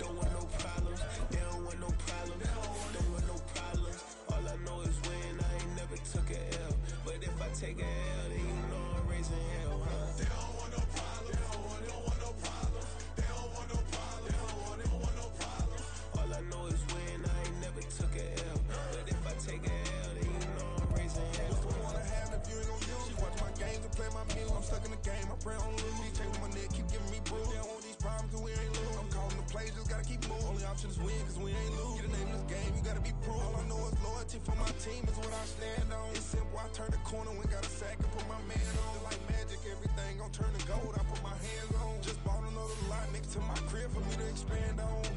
Don't want no problems. They don't want no problems. Don't want no problems. All I know is win. I ain't never took a L. But if I take a L, then you know I'm raising hell, huh? They don't want no problems. They don't want no problems. They don't want no problems. They don't want no problems. All I know is win. I ain't never took a L. But if I take a L, then you know I'm raising hell. What's the point I have if you ain't gon' use? She watch my games and play my music. I'm stuck in the game. I pray on lose. These chains on my neck keep giving me bruise. They don't want these problems 'cause we ain't lose. I'm calling the plays, just gotta keep moving. Only option is win 'cause we ain't lose. Get a name in this game, you gotta be proof. All I know is loyalty for my team is what I stand on. It's simple, I turn the corner when got a sack and put my man on. Like magic, everything gon' turn to gold. I put my hands on. Just bought another lot next to my crib for me to expand on.